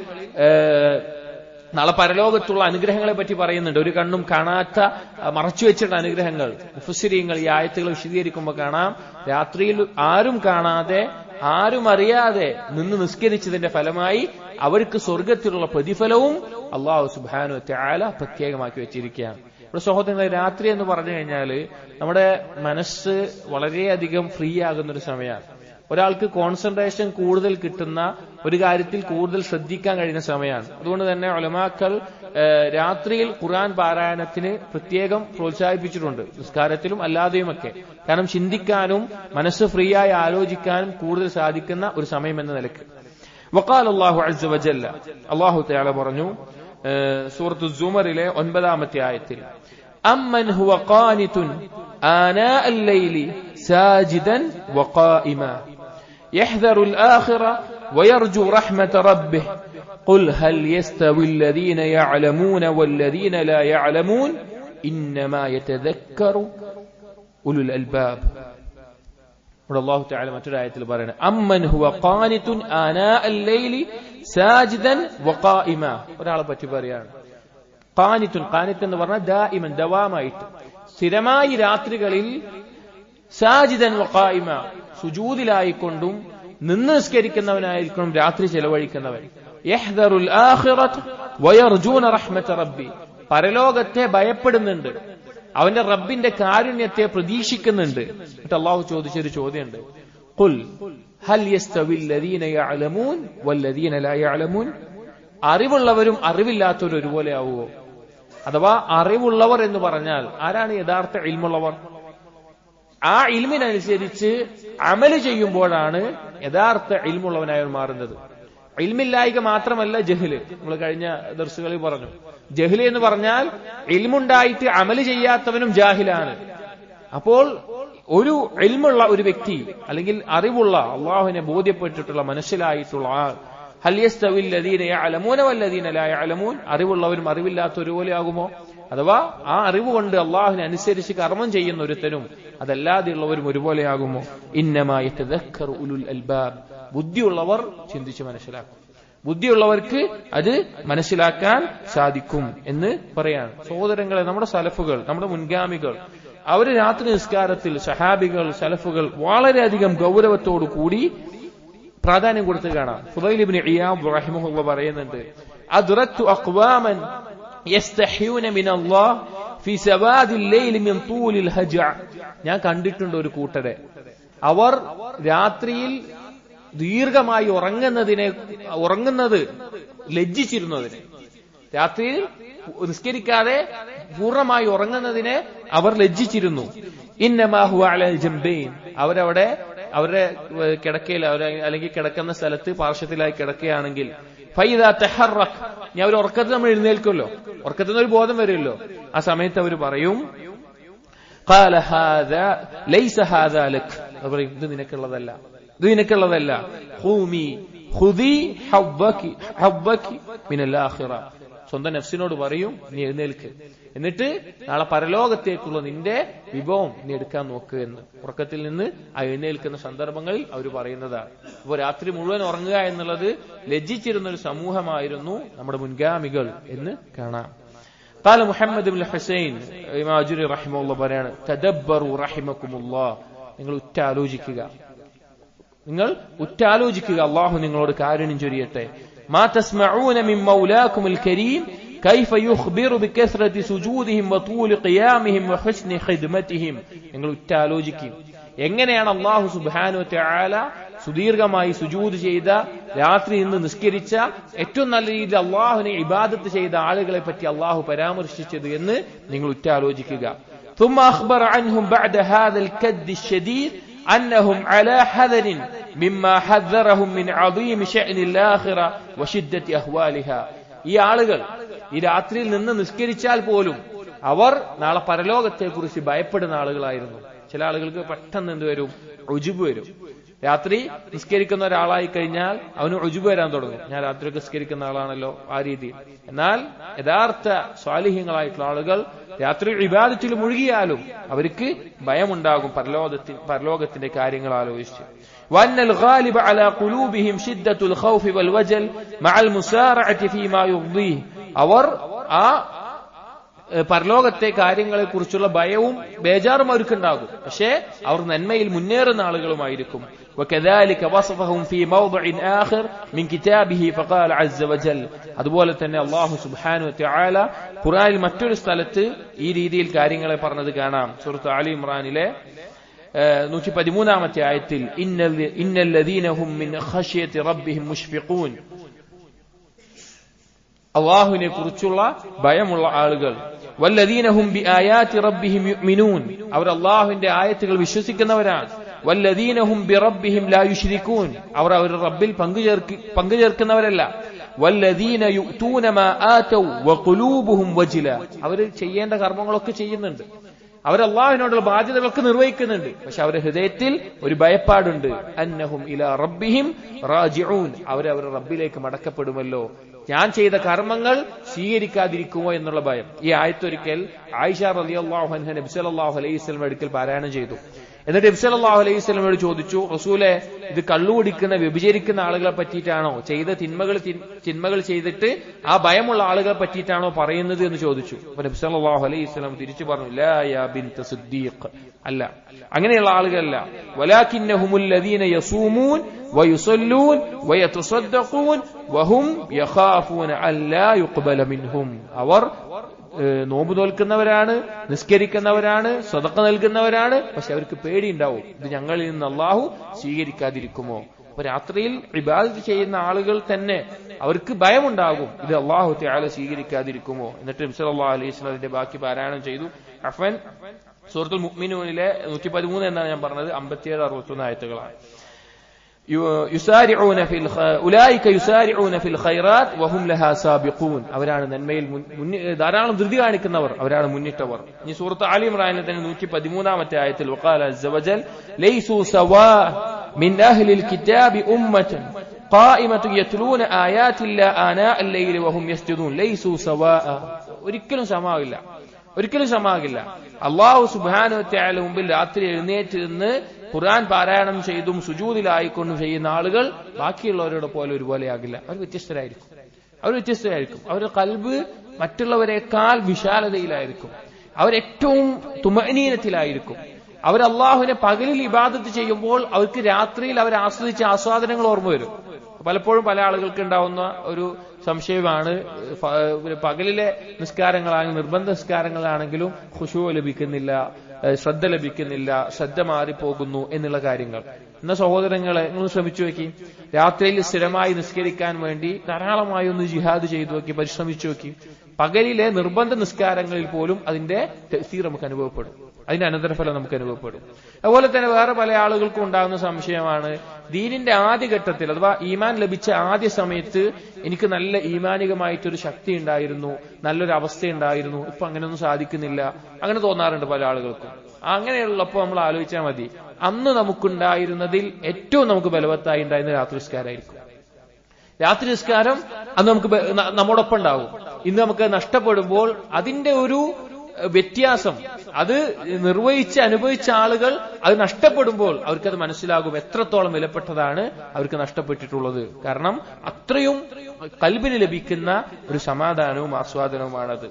നാളെ പരലോകത്തുള്ള അനുഗ്രഹങ്ങളെ പറ്റി പറയുന്നുണ്ട്. ഒരു കണ്ണും കാണാത്ത മറച്ചുവെച്ചിട്ടുള്ള അനുഗ്രഹങ്ങൾ. മുഫസ്സിരീങ്ങൾ ഈ ആയത്തുകൾ വിശദീകരിക്കുമ്പോൾ കാണാം, രാത്രിയിൽ ആരും കാണാതെ ആരും അറിയാതെ നിന്ന് നിസ്കരിച്ചതിന്റെ ഫലമായി അവർക്ക് സ്വർഗത്തിലുള്ള പ്രതിഫലവും അല്ലാഹു സുബ്ഹാനഹു വ തആല പ്രത്യേകമാക്കി വെച്ചിരിക്കുകയാണ്. ഇവിടെ സഹോദരങ്ങളെ, രാത്രി എന്ന് പറഞ്ഞു കഴിഞ്ഞാൽ നമ്മുടെ മനസ്സ് വളരെയധികം ഫ്രീ ആകുന്നൊരു സമയമാണ്. ഒരാൾക്ക് കോൺസെൻട്രേഷൻ കൂടുതൽ കിട്ടുന്ന, ഒരു കാര്യത്തിൽ കൂടുതൽ ശ്രദ്ധിക്കാൻ കഴിയുന്ന സമയമാണ്. അതുകൊണ്ട് തന്നെ ഉലമാക്കൾ രാത്രിയിൽ ഖുർആൻ പാരായണത്തിന് പ്രത്യേകം പ്രോത്സാഹിപ്പിച്ചിട്ടുണ്ട്, നിസ്കാരത്തിലും അല്ലാതെയുമൊക്കെ. കാരണം ചിന്തിക്കാനും മനസ്സ് ഫ്രീ ആയി ആലോചിക്കാനും കൂടുതൽ സാധിക്കുന്ന ഒരു സമയം എന്ന നിലയ്ക്ക്. വഖാല അല്ലാഹു അസ്സ വജല്ല, അല്ലാഹു തആല പറഞ്ഞു സൂറത്തു സുമറിലെ 9-ാമത്തെ ആയത്തിൽ, അമ്മൻ ഹുവ ഖാനിതുൻ ആനാഅൽ ലൈലി സാജിദൻ വഖായിമാ യഹ്ദറുൽ ആഖിറ വയർജു റഹ്മത റബ്ബിഹി ഖുൽ ഹൽ യസ്തവി الذين يعلمون والذين لا يعلمون إنما يتذكر أولو الألباب. അല്ലാഹു തആല മറ്റൊരു ആയത്തിൽ പറയുന്നത്, അമ്മൻ ഹുവ ഖാനിതുൻ ആനാഅൽ ലൈലി സാജിദൻ വഖായിമാ. ഒരാളെ പറ്റി പറയാണ് ഖാനിതുൻ. ഖാനിത്ത് എന്ന് പറഞ്ഞാൽ ദായിമൻ, ദവാമായിട്ട്, സ്ഥിരമായി രാത്രികളിൽ, സാജിദൻ വഖായിമ, സുജൂദിലായിക്കൊണ്ടും നിന്ന് നിസ്കരിക്കുന്നവനായിരിക്കണം രാത്രി ചെലവഴിക്കുന്നവൻ. യഹ്ദറുൽ ആഖിറത വയർജൂന റഹ്മത റബ്ബി, പരലോകത്തെ ഭയപ്പെടുന്നുണ്ട്, അവന്റെ റബ്ബിന്റെ കാരുണ്യത്തെ പ്രതീക്ഷിക്കുന്നുണ്ട്. എന്നിട്ട് അല്ലാഹു ചോദിച്ചൊരു ചോദ്യമുണ്ട്, ഖുൽ ഹൽ യസ്തവി الذين يعلمون والذين لا يعلمون, അറിവുള്ളവരും അറിവില്ലാത്തവരും ഒരുപോലെ ആവുമോ? അഥവാ അറിവുള്ളവർ എന്ന് പറഞ്ഞാൽ ആരാണ് യഥാർത്ഥ ഇൽമുള്ളവർ? ആ ഇൽമിനനുസരിച്ച് അമല് ചെയ്യുമ്പോഴാണ് യഥാർത്ഥ ഇൽമുള്ളവനായി മാറുന്നത്. ഇൽമില്ലായ്ക മാത്രമല്ല ജഹ്ല്. നമ്മൾ കഴിഞ്ഞ ദർസുകളിൽ പറഞ്ഞു, ജഹ്ല് എന്ന് പറഞ്ഞാൽ ഇൽമുണ്ടായിട്ട് അമല് ചെയ്യാത്തവനും ജാഹിലാണ്. അപ്പോൾ ഒരു ഇൽമുള്ള ഒരു വ്യക്തി, അല്ലെങ്കിൽ അറിവുള്ള, അള്ളാഹുവിനെ ബോധ്യപ്പെട്ടിട്ടുള്ള, മനസ്സിലായിട്ടുള്ള ആൾ, ഹൽ യസ്തവി الذين يعلمون والذين لا يعلمون, അറിവുള്ളവരും അറിവില്ലാത്തവരും ഒരുപോലെ ആകുമോ? അഥവാ ആ അറിവ് കൊണ്ട് അള്ളാഹുവിനെ അനുസരിച്ച് കർമ്മം ചെയ്യുന്ന ഒരുത്തനും അതല്ലാതെയുള്ളവരും ഒരുപോലെയാകുമോ? ഇന്നമാ യതദക്കറു ഉലുൽ അൽബാബ്, ബുദ്ധിയുള്ളവർ ചിന്തിച്ച് മനസ്സിലാക്കും, ബുദ്ധിയുള്ളവർക്ക് അത് മനസ്സിലാക്കാൻ സാധിക്കും എന്ന് പറയാണ്. സഹോദരങ്ങളെ, നമ്മുടെ സലഫുകൾ, നമ്മുടെ മുൻഗാമികൾ, അവര് രാത്രി നിസ്കാരത്തിൽ സഹാബികൾ, സലഫുകൾ വളരെയധികം ഗൗരവത്തോടു കൂടി പ്രാധാന്യം കൊടുത്ത് കാണാം. ഫുദൈൽ ഇബ്നു ഇയാദ് റഹിമഹുല്ലാഹ് പറയുന്നുണ്ട്, അദ്റക്തു അഖ്വാമൻ യസ്തഹ്യൂന മിനല്ലാഹ് ഫി സവാദിൽ ലൈലി മിൻ തൂലിൽ ഹജ. ഞാൻ കണ്ടിട്ടുണ്ട് ഒരു കൂട്ടരെ, അവർ രാത്രിയിൽ ദീർഘമായി ഉറങ്ങുന്നത് ലജ്ജിച്ചിരുന്നതിന്, രാത്രിയിൽ നിസ്കരിക്കാതെ പൂർണ്ണമായി ഉറങ്ങുന്നതിനെ അവർ ലജ്ജിച്ചിരുന്നു. ഇന്നമാ ഹുവ അലൽ ജംബൈൻ, അവരുടെ കിടക്കയിൽ, അല്ലെങ്കിൽ കിടക്കുന്ന സ്ഥലത്ത് പാർശ്വത്തിലായി കിടക്കുകയാണെങ്കിൽ, ഫൈദാ തഹറക്, ഞാൻ അവർ ഉറക്കത്തിൽ നമ്മൾ എഴുന്നേൽക്കുമല്ലോ, ഉറക്കത്തിൽ നിന്ന് ഒരു ബോധം വരുമല്ലോ, ആ സമയത്ത് അവർ പറയും, ഖാല ഹാദാ ലൈസ ഹാദാ ലക്, അവർ പറയും, ഇത് നിനക്കുള്ളതല്ല, ഇത് നിനക്കുള്ളതല്ല. ഖൂമി ഖുദി ഹബ്ബകി മിനൽ ആഖിറ, സ്വന്തം നഫ്സിനോട് പറയും, നീ എഴുന്നേൽക്ക്, എന്നിട്ട് നാളെ പരലോകത്തേക്കുള്ള നിന്റെ വിഭവം നീ എടുക്കാൻ നോക്കുക എന്ന് ഉറക്കത്തിൽ നിന്ന് ആ എഴുന്നേൽക്കുന്ന സന്ദർഭങ്ങളിൽ അവർ പറയുന്നതാണ്. അപ്പോൾ രാത്രി മുഴുവൻ ഉറങ്ങുക എന്നുള്ളത് ലജ്ജിച്ചിരുന്ന ഒരു സമൂഹമായിരുന്നു നമ്മുടെ മുൻഗാമികൾ എന്ന് കാണാം. ഖാല മുഹമ്മദ് ഇബ്നു ഹുസൈൻ ഇമാം അജ്രി റഹിമഹുല്ലാഹ് പറയാണ്, തദബ്ബറു റഹിമകുമുല്ലാഹ്, നിങ്ങൾ ഉറ്റാലോചിക്കുക, അല്ലാഹു നിങ്ങളോട് കാരുണ്യം ചൊരിയട്ടെ. മാ തസ്മഊന മിൻ മൗലാകുമുൽ കരീം കൈഫ യുഖ്ബിറു ബികസ്റതി സുജൂദിഹിം വതൂലി ഖിയാമിഹിം വഹുസ്നി ഖിദ്മതിഹിം. നിങ്ങൾ ഉറ്റാലോചിക്കും എങ്ങനെയാണ് അല്ലാഹു സുബ്ഹാനഹു വ തആല സുദീർഘമായി സുജൂദ് ചെയ്ത, രാത്രി നിന്ന് നിസ്കരിച്ച, ഏറ്റവും നല്ല രീതിയിൽ അള്ളാഹുവിനെ ഇബാദത്ത് ചെയ്ത ആളുകളെ പറ്റി അള്ളാഹു പരാമർശിച്ചത് എന്ന് നിങ്ങൾ ഉറ്റാലോചിക്കുക. ثم أخبر عنهم بعد هذا الكد الشديد أنهم على حذر مما حذرهم من عظيم شأن الآخرة وشدة أهوالها. ഈ ആളുകൾ ഈ രാത്രിയിൽ നിന്ന് നിസ്കരിച്ചാൽ പോലും അവർ നാളെ പരലോകത്തെ കുറിച്ച് ഭയപ്പെടുന്ന ആളുകളായിരുന്നു. ചില ആളുകൾക്ക് പെട്ടെന്ന് എന്ത് വരും? ഉജുബ് വരും. രാത്രി നിസ്കരിക്കുന്ന ഒരാളായി കഴിഞ്ഞാൽ അവന് ഉജുബ് വരാൻ തുടങ്ങും. ഞാൻ രാത്രിയൊക്കെ നിസ്കരിക്കുന്ന ആളാണല്ലോ, ആ രീതിയിൽ. എന്നാൽ യഥാർത്ഥ സ്വാലിഹ്യങ്ങളായിട്ടുള്ള ആളുകൾ രാത്രി ഇബാദത്തിൽ മുഴുകിയാലും അവർക്ക് ഭയമുണ്ടാകും പരലോകത്തിന്റെ കാര്യങ്ങൾ ആലോചിച്ച്. وأن الغالب على قلوبهم شدة الخوف والوجل مع المسارعة فيما يرضيه. അവർ ആ പരലോകത്തെ കാര്യങ്ങളെ കുറിച്ചുള്ള ഭയവും ബേജാറും അവർക്കുണ്ടാകും. പക്ഷേ അവർ നന്മയിൽ മുന്നേറുന്ന ആളുകളുമായിരിക്കും. وكذلك وصفهم في موضع آخر من كتابه فقال عز وجل. അതുപോലെ തന്നെ അല്ലാഹു സുബ്ഹാനഹു വ തആല ഖുർആനിൽ മറ്റൊരു സ്ഥലത്ത് ഈ രീതിയിൽ കാര്യങ്ങളെ പറഞ്ഞത് കാണാം. സൂറത്ത് ആലി ഇംറാനിലെ 113-ാമത്തെ ആയത്തിൽ ഇന്നല്ലദീന ഹും മിൻ ഖശിയത്തി റബ്ബിഹിം മുഷ്ഫിഖൂൻ. അല്ലാഹുവിനെ കുറിച്ചുള്ള ഭയമുള്ള ആളുകൾ. വല്ലദീന ഹും ബിആയാതി റബ്ബിഹിം യുഅ്മിനൂൻ. അവർ അല്ലാഹുവിന്റെ ആയത്തുകൾ വിശ്വസിക്കുന്നവരാണ്. വല്ലദീന ഹും ബിറബ്ബിഹിം ലാ യുശ്രികൂൻ. അവർ അവരുടെ റബ്ബിൽ പങ്കുചേർക്കുന്നവരല്ല. വല്ലദീന യുഅ്തൂന മാ ആതൗ വഖുലൂബുഹും വജില. അവർ ചെയ്യേണ്ട കർമ്മങ്ങളൊക്കെ ചെയ്യുന്നുണ്ട്, അവർ അല്ലാഹുവിനോടുള്ള ബാധ്യതകളൊക്കെ നിർവഹിക്കുന്നുണ്ട്, പക്ഷെ അവരുടെ ഹൃദയത്തിൽ ഒരു ഭയപ്പാടുണ്ട്. അന്നഹും ഇലാ റബ്ബിഹിം റാജിഊൻ. അവരവരുടെ റബ്ബിലേക്ക് മടക്കപ്പെടുമല്ലോ, ഞാൻ ചെയ്ത കർമ്മങ്ങൾ സ്വീകരിക്കാതിരിക്കുമോ എന്നുള്ള ഭയം. ഈ ആയത്തൊരിക്കൽ ആയിഷ റളിയല്ലാഹു അൻഹ നബി സല്ലല്ലാഹു അലൈഹി വസല്ലം അടുക്കൽ പാരായണം ചെയ്തു. എന്നിട്ട് നബി സല്ലല്ലാഹു അലൈഹി വസല്ലമയോട് ചോദിച്ചു, റസൂലെ, ഇത് കള്ളുകുടിക്കുന്ന വ്യഭിചരിക്കുന്ന ആളുകളെ പറ്റിയിട്ടാണോ, ചെയ്ത തിന്മകൾ ചെയ്തിട്ട് ആ ഭയമുള്ള ആളുകളെ പറ്റിയിട്ടാണോ പറയുന്നത് എന്ന് ചോദിച്ചു. അപ്പൊ നബി സല്ലല്ലാഹു അലൈഹി വസല്ലം തിരിച്ചു പറഞ്ഞു, ലാ യാ ബിൻത സിദ്ദീഖ്, അല്ല, അങ്ങനെയുള്ള ആളുകളല്ല. വലാകിന്നഹുമുൽ ലദീന യസൂമൂൻ വയുസല്ലൂൻ വയതസദ്ദഖൂൻ വഹും യഖാഫൂന അല്ലാ യുഖ്ബല മിൻഹും. അവർ നോമ്പ് നോൽക്കുന്നവരാണ്, നിസ്കരിക്കുന്നവരാണ്, സദഖ നൽകുന്നവരാണ്, പക്ഷെ അവർക്ക് പേടിയുണ്ടാവും, ഇത് ഞങ്ങളിൽ നിന്ന് അല്ലാഹു സ്വീകരിക്കാതിരിക്കുമോ. അപ്പൊ രാത്രിയിൽ ഇബാദത്ത് ചെയ്യുന്ന ആളുകൾ തന്നെ അവർക്ക് ഭയമുണ്ടാകും, ഇത് അല്ലാഹു തആല സ്വീകരിക്കാതിരിക്കുമോ. എന്നിട്ട് നബി സല്ലല്ലാഹു അലൈഹി വസല്ലം അതിന്റെ ബാക്കി പാരായണം ചെയ്തു. അഫ്വൻ സൂറത്തുൽ മുഅ്മിനൂനിലെ 113 എന്നാണ് ഞാൻ പറഞ്ഞത്, 57-61 ആയത്തുകളാണ്. ഉലൈക യുസാരിഊന ഫിൽ ഖൈറാത്ത് വഹും ലഹാ സാബിഖൂൻ. അവരാണ് നന്മയിൽ ധാരാളം ധൃതി കാണിക്കുന്നവർ, അവരാണ് മുന്നിട്ടവർ. ഇനി സൂറത്ത് ആലി ഇംറാനിലെ തന്നെ 113-ാമത്തെ ആയത്തിൽ വഖാല അസ്സ വജൽ ലൈസു സവാ മിൻ അഹ്ലിൽ കിതാബി ഉമ്മത്തുൻ ഖായിമത്തുൻ യത്ലൂന ആയാതില്ലാ ആനാഅൽ ലൈലി വഹും യസ്ജുദൂൻ. ലൈസു സവാ, ഒരിക്കലും സമാവില്ല, ഒരിക്കലും സമാകില്ല. അല്ലാഹു സുബ്ഹാനഹു വ തആല മുമ്പിൽ രാത്രി എഴുന്നേറ്റ് നിന്ന് ഖുർആൻ പാരായണം ചെയ്തും സുജൂദിലായിക്കൊണ്ടും ചെയ്യുന്ന ആളുകൾ ബാക്കിയുള്ളവരുടെ പോലെ ഒരുപോലെയാകില്ല. അവർ വ്യത്യസ്തരായിരിക്കും, അവരുടെ ഖൽബ് മറ്റുള്ളവരെക്കാൾ വിശാലതയിലായിരിക്കും, അവരേറ്റവും തുമഅനീനത്തിലായിരിക്കും. അവർ അല്ലാഹുവിനെ പകലിൽ ഇബാദത്ത് ചെയ്യുമ്പോൾ അവർക്ക് രാത്രിയിൽ അവർ ആസ്വദിച്ച ആസ്വാദനങ്ങൾ ഓർമ്മ വരും. പലപ്പോഴും പല ആളുകൾക്ക് ഉണ്ടാവുന്ന ഒരു സംശയമാണ്, പകലിലെ നിസ്കാരങ്ങളാണെങ്കിലും നിർബന്ധ നിസ്കാരങ്ങളാണെങ്കിലും ഖുശൂ ലഭിക്കുന്നില്ല, ശ്രദ്ധ ലഭിക്കുന്നില്ല, ശ്രദ്ധ മാറിപ്പോകുന്നു എന്നുള്ള കാര്യങ്ങൾ. എന്ന സഹോദരങ്ങളെ, നിങ്ങൾ ശ്രമിച്ചു നോക്കി, രാത്രിയിൽ സ്ഥിരമായി നിസ്കരിക്കാൻ വേണ്ടി ധാരാളമായി ഒന്ന് ജിഹാദ് ചെയ്തു നോക്കി, പരിശ്രമിച്ചു നോക്കി. പകലിലെ നിർബന്ധ നിസ്കാരങ്ങളിൽ പോലും അതിന്റെ തഅ്സീർ നമുക്ക് അനുഭവപ്പെടും, അതിന്റെ അനന്തരഫലം നമുക്ക് അനുഭവപ്പെടും. അതുപോലെ തന്നെ വേറെ പല ആളുകൾക്കും ഉണ്ടാകുന്ന സംശയമാണ്, ദീനിന്റെ ആദ്യഘട്ടത്തിൽ അഥവാ ഈമാൻ ലഭിച്ച ആദ്യ സമയത്ത് എനിക്ക് നല്ല ഈമാനികമായിട്ടൊരു ശക്തി ഉണ്ടായിരുന്നു, നല്ലൊരു അവസ്ഥ ഉണ്ടായിരുന്നു, ഇപ്പൊ അങ്ങനെയൊന്നും സാധിക്കുന്നില്ല, അങ്ങനെ തോന്നാറുണ്ട് പല ആളുകൾക്കും. അങ്ങനെയുള്ളപ്പോൾ നമ്മൾ ആലോചിച്ചാൽ മതി, അന്ന് നമുക്കുണ്ടായിരുന്നതിൽ ഏറ്റവും നമുക്ക് ബലവത്തായി ഉണ്ടായിരുന്ന രാത്രി നിസ്കാരമായിരിക്കും. രാത്രി നിസ്കാരം അന്ന് നമുക്ക് നമ്മോടൊപ്പം ഉണ്ടാവും. ഇന്ന് നമുക്ക് നഷ്ടപ്പെടുമ്പോൾ അതിന്റെ ഒരു വ്യത്യാസം, അത് നിർവഹിച്ച് അനുഭവിച്ച ആളുകൾ അത് നഷ്ടപ്പെടുമ്പോൾ അവർക്കത് മനസ്സിലാകും എത്രത്തോളം വിലപ്പെട്ടതാണ് അവർക്ക് നഷ്ടപ്പെട്ടിട്ടുള്ളത്. കാരണം അത്രയും ഖൽബിന് ലഭിക്കുന്ന ഒരു സമാധാനവും ആസ്വാദനവുമാണത്.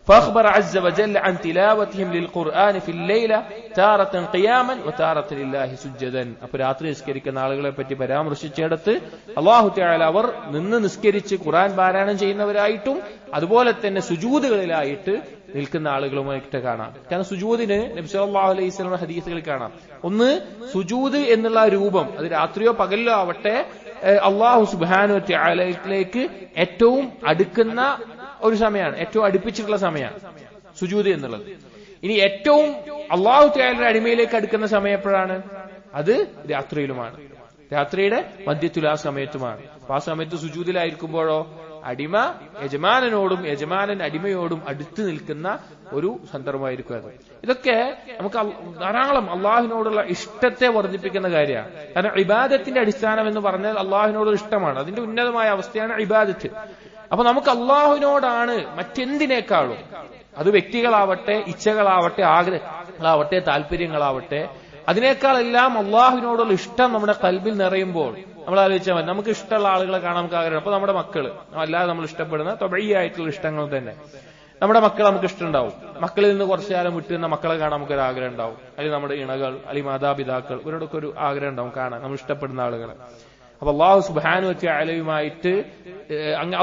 فأخبر عز وجل عن تلاوتهم للقرآن في الليلة تارة قياما وتارة لله سجدا. അപ്പോൾ രാത്രി നിസ്കരിക്കുന്ന ആളുകളെ പറ്റി പരാമർശിച്ചിടത്ത് അല്ലാഹു തആല അവർ നിന്ന് നിസ്കരിച്ച് ഖുർആൻ പാരായണം ചെയ്യുന്നവരായിട്ടും അതുപോലെ തന്നെ സുജൂദുകളിലായിട്ട് നിൽക്കുന്ന ആളുകളുമായിട്ട് കാണാം. കാരണം സുജൂദിന് നബി സല്ലല്ലാഹു അലൈഹി വസല്ലം ഹദീസുകളിൽ കാണാം, ഒന്ന് സുജൂദ് എന്നുള്ള രൂപം അത് രാത്രിയോ പകലിലോ ആവട്ടെ അല്ലാഹു സുബ്ഹാനഹു വ തആലയിലേക്ക് ഏറ്റവും അടുക്കുന്ന ഒരു സമയമാണ്, ഏറ്റവും അടുപ്പിച്ചിട്ടുള്ള സമയമാണ് സുജൂദ് എന്നുള്ളത്. ഇനി ഏറ്റവും അല്ലാഹു തആലയുടെ അടിമയിലേക്ക് അടുക്കുന്ന സമയം എപ്പോഴാണ്? അത് രാത്രിയിലുമാണ്, രാത്രിയുടെ മധ്യത്തിൽ ആ സമയത്തുമാണ്. അപ്പൊ ആ സമയത്ത് സുജൂദിലായിരിക്കുമ്പോഴോ അടിമ യജമാനനോടും യജമാനൻ അടിമയോടും അടുത്ത് നിൽക്കുന്ന ഒരു സന്ദർഭമായിരിക്കും അത്. ഇതൊക്കെ നമുക്ക് ധാരാളം അള്ളാഹുവിനോടുള്ള ഇഷ്ടത്തെ വർദ്ധിപ്പിക്കുന്ന കാര്യമാണ്. കാരണം ഇബാദത്തിന്റെ അടിസ്ഥാനം എന്ന് പറഞ്ഞാൽ അള്ളാഹുവിനോട് ഇഷ്ടമാണ്, അതിന്റെ ഉന്നതമായ അവസ്ഥയാണ് ഇബാദത്ത്. അപ്പൊ നമുക്ക് അള്ളാഹുവിനോടാണ് മറ്റെന്തിനേക്കാളും, അത് വ്യക്തികളാവട്ടെ, ഇച്ഛകളാവട്ടെ, ആഗ്രഹങ്ങളാവട്ടെ, താല്പര്യങ്ങളാവട്ടെ, അതിനേക്കാളെല്ലാം അള്ളാഹുവിനോടുള്ള ഇഷ്ടം നമ്മുടെ കൽബിൽ നിറയുമ്പോൾ നമ്മൾ ആലോചിച്ചാൽ മതി. നമുക്ക് ഇഷ്ടമുള്ള ആളുകളെ കാണാൻ നമുക്ക് ആഗ്രഹം. അപ്പൊ നമ്മുടെ മക്കള് അല്ലാതെ നമ്മൾ ഇഷ്ടപ്പെടുന്ന ത്വബഈയായിട്ടുള്ള ഇഷ്ടങ്ങൾ തന്നെ നമ്മുടെ മക്കൾ നമുക്ക് ഇഷ്ടമുണ്ടാവും. മക്കളിൽ നിന്ന് കുറച്ചു കാലം വിട്ടുന്ന മക്കളെ കാണാൻ നമുക്കൊരു ആഗ്രഹം ഉണ്ടാവും. അല്ലെങ്കിൽ നമ്മുടെ ഇണകൾ അല്ലെങ്കിൽ മാതാപിതാക്കൾ ഇവരോടൊക്കെ ഒരു ആഗ്രഹം ഉണ്ടാവും കാണാൻ നമ്മൾ ഇഷ്ടപ്പെടുന്ന ആളുകളെ. അപ്പൊ അല്ലാഹു സുബ്ഹാനഹു വ തആലയുമായിട്ട്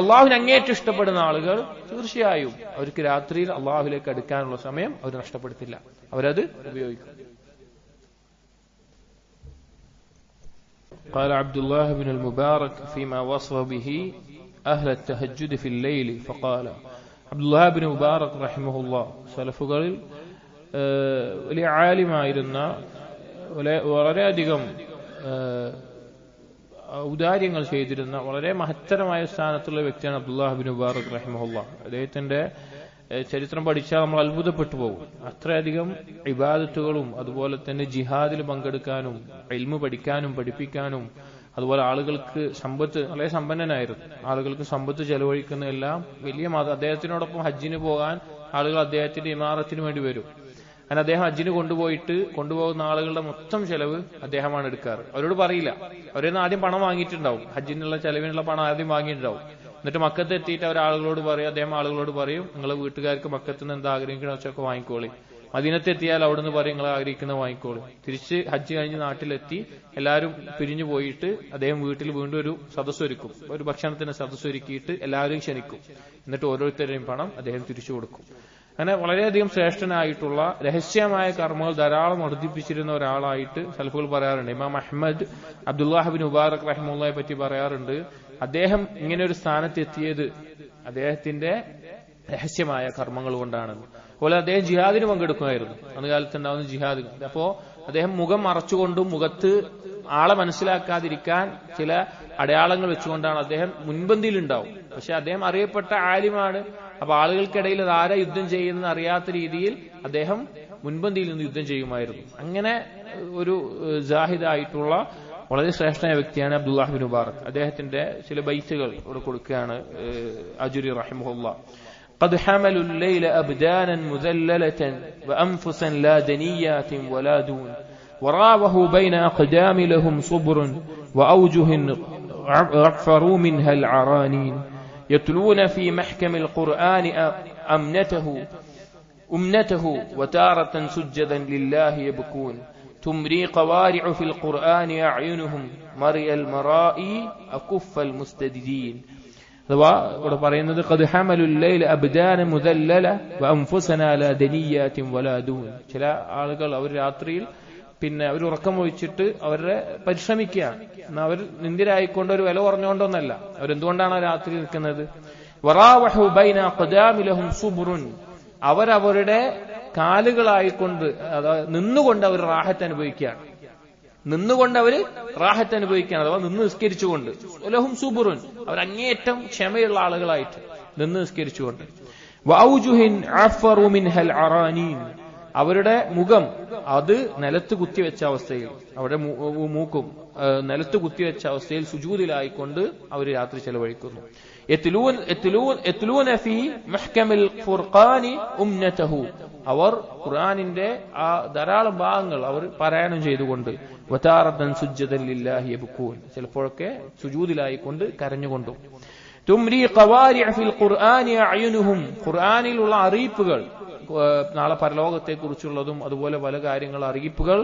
അള്ളാഹുവിനെ അങ്ങേറ്റം ഇഷ്ടപ്പെടുന്ന ആളുകൾ തീർച്ചയായും അവർക്ക് രാത്രിയിൽ അള്ളാഹുവിലേക്ക് അടുക്കാനുള്ള സമയം അവർ നഷ്ടപ്പെടുത്തില്ല, അവരത് ഉപയോഗിക്കും. قال عبد الله بن المبارك فيما وصف به أهل التهجد في الليل فقال عبد الله بن المبارك رحمه الله സലഫുകളിൽ വലിയ ആലിമായിരുന്ന വളരെയധികം ഔദാര്യങ്ങൾ ചെയ്തിരുന്ന വളരെ മഹത്തരമായ സ്ഥാനത്തുള്ള വ്യക്തിയാണ് അബ്ദുല്ലാഹ് ബിൻ മുബാറക് റഹിമഹുല്ലാഹ്. അദ്ദേഹത്തിന്റെ ചരിത്രം പഠിച്ചാൽ നമ്മൾ അത്ഭുതപ്പെട്ടു പോകും. അത്രയധികം ഇബാദത്തുകളും അതുപോലെ തന്നെ ജിഹാദിൽ പങ്കെടുക്കാനും ഇൽമു പഠിക്കാനും പഠിപ്പിക്കാനും അതുപോലെ ആളുകൾക്ക് സമ്പത്ത്, വളരെ സമ്പന്നനായിരുന്നു, ആളുകൾക്ക് സമ്പത്ത് ചെലവഴിക്കുന്ന എല്ലാം വലിയ അദ്ദേഹത്തിനോടൊപ്പം ഹജ്ജിന് പോകാൻ ആളുകൾ അദ്ദേഹത്തിന്റെ ഇമാറത്തിന് വേണ്ടി വരും. അങ്ങനെ അദ്ദേഹം ഹജ്ജിന് കൊണ്ടുപോകുന്ന ആളുകളുടെ മൊത്തം ചെലവ് അദ്ദേഹമാണ് എടുക്കാറ്. അവരോട് പറയില്ല, അവരൊന്നും ആദ്യം പണം വാങ്ങിയിട്ടുണ്ടാവും, ഹജ്ജിനുള്ള ചെലവിനുള്ള പണം ആദ്യം വാങ്ങിയിട്ടുണ്ടാവും. എന്നിട്ട് മക്കത്ത് എത്തിയിട്ട് അദ്ദേഹം ആളുകളോട് പറയും, നിങ്ങളെ വീട്ടുകാർക്ക് മക്കത്ത് നിന്ന് എന്താ ആഗ്രഹിക്കണ വെച്ചൊക്കെ വാങ്ങിക്കോളി. മദീനത്തെത്തിയാൽ അവിടുന്ന് പറയും, നിങ്ങൾ ആഗ്രഹിക്കുന്ന വാങ്ങിക്കോളി. തിരിച്ച് ഹജ്ജ് കഴിഞ്ഞ് നാട്ടിലെത്തി എല്ലാവരും പിരിഞ്ഞു പോയിട്ട് അദ്ദേഹം വീട്ടിൽ വീണ്ടും ഒരു സദസ്സൊരുക്കും, ഒരു ഭക്ഷണത്തിന് സദസ്സൊരുക്കിയിട്ട് എല്ലാവരും ക്ഷണിക്കും. എന്നിട്ട് ഓരോരുത്തരുടെയും പണം അദ്ദേഹം തിരിച്ചു കൊടുക്കും. അങ്ങനെ വളരെയധികം ശ്രേഷ്ഠനായിട്ടുള്ള രഹസ്യമായ കർമ്മങ്ങൾ ധാരാളം വർദ്ധിപ്പിച്ചിരുന്ന ഒരാളായിട്ട് സലഫുകൾ പറയാറുണ്ട്. ഇമാം അഹ്മദ് അബ്ദുല്ലാഹ് ബിൻ മുബാറക് റഹിമഹുള്ളയെ പറ്റി പറയാറുണ്ട്, അദ്ദേഹം ഇങ്ങനെ ഒരു സ്ഥാനത്തെത്തിയത് അദ്ദേഹത്തിന്റെ രഹസ്യമായ കർമ്മങ്ങൾ കൊണ്ടാണെന്ന്. അതുപോലെ അദ്ദേഹം ജിഹാദിന് പങ്കെടുക്കുമായിരുന്നു, അന്ന് കാലത്ത് ഉണ്ടാവുന്ന ജിഹാദ്. അപ്പോ അദ്ദേഹം മുഖം മറച്ചുകൊണ്ടും മുഖത്ത് ആളെ മനസ്സിലാക്കാതിരിക്കാൻ ചില അടയാളങ്ങൾ വെച്ചുകൊണ്ടാണ് അദ്ദേഹം മുൻപന്തിയിൽ ഉണ്ടാവും. പക്ഷെ അദ്ദേഹം അറിയപ്പെട്ട ആലിമാണ്. അപ്പൊ ആളുകൾക്കിടയിൽ അത് ആരാ യുദ്ധം ചെയ്യുന്നത് അറിയാത്ത രീതിയിൽ അദ്ദേഹം മുൻപന്തിയിൽ നിന്ന് യുദ്ധം ചെയ്യുമായിരുന്നു. അങ്ങനെ ഒരു ജാഹിദായിട്ടുള്ള വളരെ ശ്രേഷ്ഠനായ വ്യക്തിയാണ് അബ്ദുല്ലാഹ് ബിൻ മുബാറക്. അദ്ദേഹത്തിന്റെ ചില ബൈത്തുകൾ ഇവിടെ കൊടുക്കുകയാണ് അജുരി റഹിമഹുല്ലാഹ്. قد حملوا الليل أبدانا مذللة وأنفسا لا دنيات ولا دون وراوه بين أقدام لهم صبر وأوجه غفروا منها العرانين يتلون في محكم القرآن أمنته وتارة سجدا لله يبكون تمري قوارع في القرآن أعينهم مرئ المرائي أكف المستددين. അഥവാ ഇവിടെ പറയുന്നത് ഖദ് ഹമലുൽ ലൈല അബ്ദാന മുദല്ലല വഅൻഫുസനാ ലാ ദനിയാതിൻ വലാ ദൂൻ. ചില ആളുകൾ അവർ രാത്രിയിൽ അവർ ഉറക്കം ഒഴിച്ചിട്ട് അവരെ പരിശ്രമിക്കുകയാണ്. എന്നാൽ അവർ നിന്ദിരായിക്കൊണ്ട് ഒരു വില കുറഞ്ഞുകൊണ്ടൊന്നല്ല, അവരെന്തുകൊണ്ടാണ് രാത്രി നിൽക്കുന്നത്? വറാവഹു ബൈന ഖദാമി ലഹും സുബ്റുൻ, അവരവരുടെ കാലുകളായിക്കൊണ്ട് നിന്നുകൊണ്ട് അവർ റാഹത്ത് അനുഭവിക്കുകയാണ്. അഥവാ നിന്ന് നിസ്കരിച്ചുകൊണ്ട്. ലഹും സുബുറുൻ, അവർ അങ്ങേയറ്റം ക്ഷമയുള്ള ആളുകളായിട്ട് നിന്ന് നിസ്കരിച്ചുകൊണ്ട്. വഔജുഹിൻ അഫറു മിൻഹൽ അറാനീൻ, അവരുടെ മുഖം അത് നിലത്ത് കുത്തിവെച്ച അവസ്ഥയിൽ, അവരുടെ മൂക്കും നിലത്ത് കുത്തിവെച്ച അവസ്ഥയിൽ സുജൂദിലായിക്കൊണ്ട് അവർ രാത്രി ചെലവഴിക്കുന്നു. യത്ലൂന ഫീ മുഹ്കമിൽ ഖുർആനി ഉംനതഹു, അവർ ഖുർആനിന്റെ ആ ധാരാളം ഭാഗങ്ങൾ അവർ പാരായണം ചെയ്തുകൊണ്ട്. വതാറതൻ സുജ്ജദൻ ലില്ലാഹി യബ്കൂൻ, ചിലപ്പോഴൊക്കെ സുജൂദിലായിക്കൊണ്ട് കരഞ്ഞുകൊണ്ടും. തുംരി ഖവാരിഅ ഫിൽ ഖുർആനി അഅ്യുനുഹും, ഖുർആനിലുള്ള അറിയിപ്പുകൾ, നാളെ പരലോകത്തെക്കുറിച്ചുള്ളതും അതുപോലെ പല കാര്യങ്ങൾ അറിയിപ്പുകൾ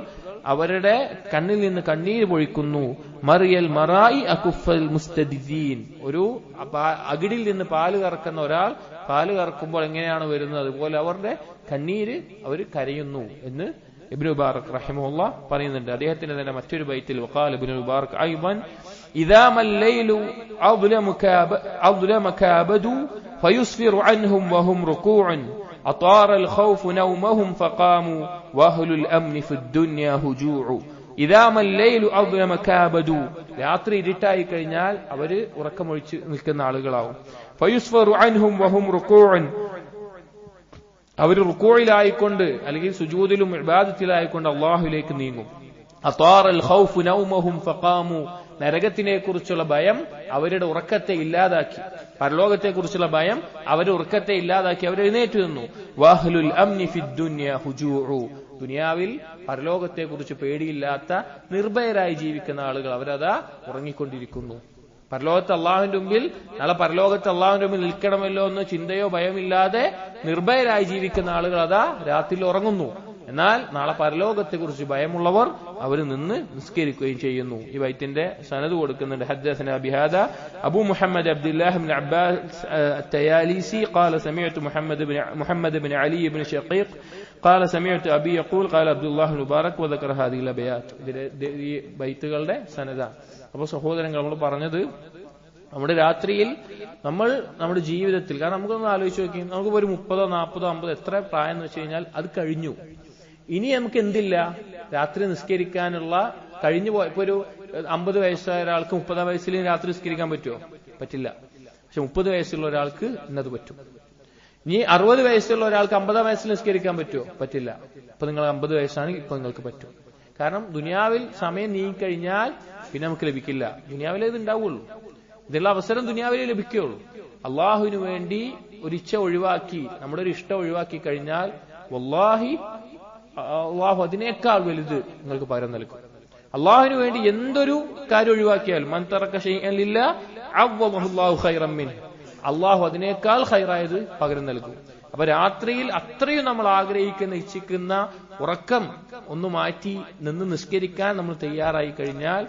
അവരുടെ കണ്ണിൽ നിന്ന് കണ്ണീര് പൊഴിക്കുന്നു. മറിയൽ മറായി അകുഫൽ മുസ്തദിദീൻ, ഒരു അകിടിൽ നിന്ന് പാല് കറക്കുന്ന ഒരാൾ പാല് കറക്കുമ്പോൾ എങ്ങനെയാണ് വരുന്നത് അതുപോലെ അവരുടെ കണ്ണീര് അവർ കരയുന്നു എന്ന് ഇബ്നു മുബാറക് റഹിമഹുള്ള പറയുന്നുണ്ട്. അദ്ദേഹത്തിന്റെ തന്നെ മറ്റൊരു ബൈത്തിൽ വഖാല ഇബ്നു മുബാറക് അയ്വൻ ഇദാ മല്ലൈലു അദ്ലമക അബദു ഫയുസ്ഫിറു അൻഹും വഹും റുകൂഉൻ അതാറ الخوف نومهم فقاموا واهل الامن في الدنيا هجوع ഇദാ മല്ലൈലു അദ്ലമക അബദു, രാത്രി ഇരുട്ടായി കഴിഞ്ഞാൽ അവര് ഉറക്കമൊഴിച്ച് നിൽക്കുന്ന ആളുകളാവും. ഫയുസ്ഫിറു അൻഹും വഹും റുകൂഉൻ, അവർ റുകൂഇലായിക്കൊണ്ട് അല്ലെങ്കിൽ സുജൂദിലും ഇബാദത്തിലായിക്കൊണ്ട് അല്ലാഹുവിലേക്ക് നീങ്ങും. അതാറൽ ഖൗഫ് നൗമഹും ഫഖാമു, നരകത്തിനെ കുറിച്ചുള്ള ഭയം അവരുടെ ഉറക്കത്തെ ഇല്ലാതാക്കി, പരലോകത്തെ കുറിച്ചുള്ള ഭയം അവരുടെ ഉറക്കത്തെ ഇല്ലാതാക്കി അവർ എഴുന്നേറ്റ് നിന്നു. വഹ്ലുൽ അംനി ഫിദ് ദുനിയ ഹുജൂഉ, ദുനിയാവിൽ പരലോകത്തെ കുറിച്ച് പേടിയില്ലാത്ത നിർഭയരായി ജീവിക്കുന്ന ആളുകൾ അവരതാ ഉറങ്ങിക്കൊണ്ടിരിക്കുന്നു. പരലോകത്ത് അള്ളാഹുവിന്റെ മുമ്പിൽ, നാളെ പരലോകത്ത് അള്ളാഹുവിന്റെ മുമ്പിൽ നിൽക്കണമല്ലോ എന്ന് ചിന്തയോ ഭയമില്ലാതെ നിർഭയരായി ജീവിക്കുന്ന ആളുകൾ അതാ രാത്രിയിൽ ഉറങ്ങുന്നു. എന്നാൽ നാളെ പരലോകത്തെ കുറിച്ച് ഭയമുള്ളവർ അവർ നിന്ന് നിസ്കരിക്കുകയും ചെയ്യുന്നു. ഈ ബൈത്തിന്റെ സനദ് കൊടുക്കുന്നുണ്ട്. ഹദ്ദസന ബിഹാദ അബൂ മുഹമ്മദ് അബ്ദുല്ലാഹ് ഇബ്നു അബ്ബാസ് അത്തയാലിസി ഖാല സമീഅതു മുഹമ്മദ് ഇബ്നു അലി ഇബ്നു ഷഖീഖ് ഖാല സമീഅതു അബി യഖൂൽ ഖാല അബ്ദുല്ലാഹ് ഇബ്നു മുബാറക് വദക്കറ ഹാദിഹിൽ അബയാത്ത്. ഈ ബൈത്തുകളുടെ സനദാണ്. അപ്പോൾ സഹോദരങ്ങൾ, നമ്മൾ പറഞ്ഞത് നമ്മുടെ രാത്രിയിൽ നമ്മൾ നമ്മുടെ ജീവിതത്തിൽ, കാരണം നമുക്കൊന്ന് ആലോചിച്ച് നോക്കി, നമുക്കിപ്പോ ഒരു 30, 40, 50 എത്ര പ്രായം എന്ന് വെച്ച് കഴിഞ്ഞാൽ അത് കഴിഞ്ഞു. ഇനി നമുക്ക് എന്തില്ല, രാത്രി നിസ്കരിക്കാനുള്ള കഴിഞ്ഞു പോയ, ഇപ്പൊ ഒരു 50 വയസ്സായ ഒരാൾക്ക് 30 വയസ്സിൽ രാത്രി നിസ്കരിക്കാൻ പറ്റുമോ? പറ്റില്ല. പക്ഷെ 30 വയസ്സുള്ള ഒരാൾക്ക് ഇന്നത് പറ്റും. ഇനി 60 വയസ്സുള്ള ഒരാൾക്ക് 50 വയസ്സിൽ നിസ്കരിക്കാൻ പറ്റുമോ? പറ്റില്ല. ഇപ്പൊ നിങ്ങൾ 50 വയസ്സാണെങ്കിൽ ഇപ്പൊ നിങ്ങൾക്ക് പറ്റും. കാരണം ദുനിയാവിൽ സമയം നീങ്ങിക്കഴിഞ്ഞാൽ പിന്നെ നമുക്ക് ലഭിക്കില്ല. ദുനിയാവിലെ ഇത് ഉണ്ടാവുള്ളൂ, ഇതിനുള്ള അവസരം ദുനിയാവിലെ ലഭിക്കുകയുള്ളൂ. അള്ളാഹുവിന് വേണ്ടി ഒരു ഇച്ഛ ഒഴിവാക്കി, നമ്മുടെ ഒരു ഇഷ്ടം ഒഴിവാക്കി കഴിഞ്ഞാൽ വല്ലാഹി അള്ളാഹു അതിനേക്കാൾ വലുത് നിങ്ങൾക്ക് പകരം നൽകും. അള്ളാഹുവിന് വേണ്ടി എന്തൊരു കാര്യം ഒഴിവാക്കിയാലും മൻ തറക ശൈഅൻ ലില്ലാഹ് അവ്വദഹു അല്ലാഹു ഖൈറൻ മിൻഹു, അള്ളാഹു അതിനേക്കാൾ ഖൈറായത് പകരം നൽകും. അപ്പൊ രാത്രിയിൽ അത്രയും നമ്മൾ ആഗ്രഹിക്കുന്ന, ഇച്ഛിക്കുന്ന ഉറക്കം ഒന്ന് മാറ്റി നിന്ന് നിസ്കരിക്കാൻ നമ്മൾ തയ്യാറായി കഴിഞ്ഞാൽ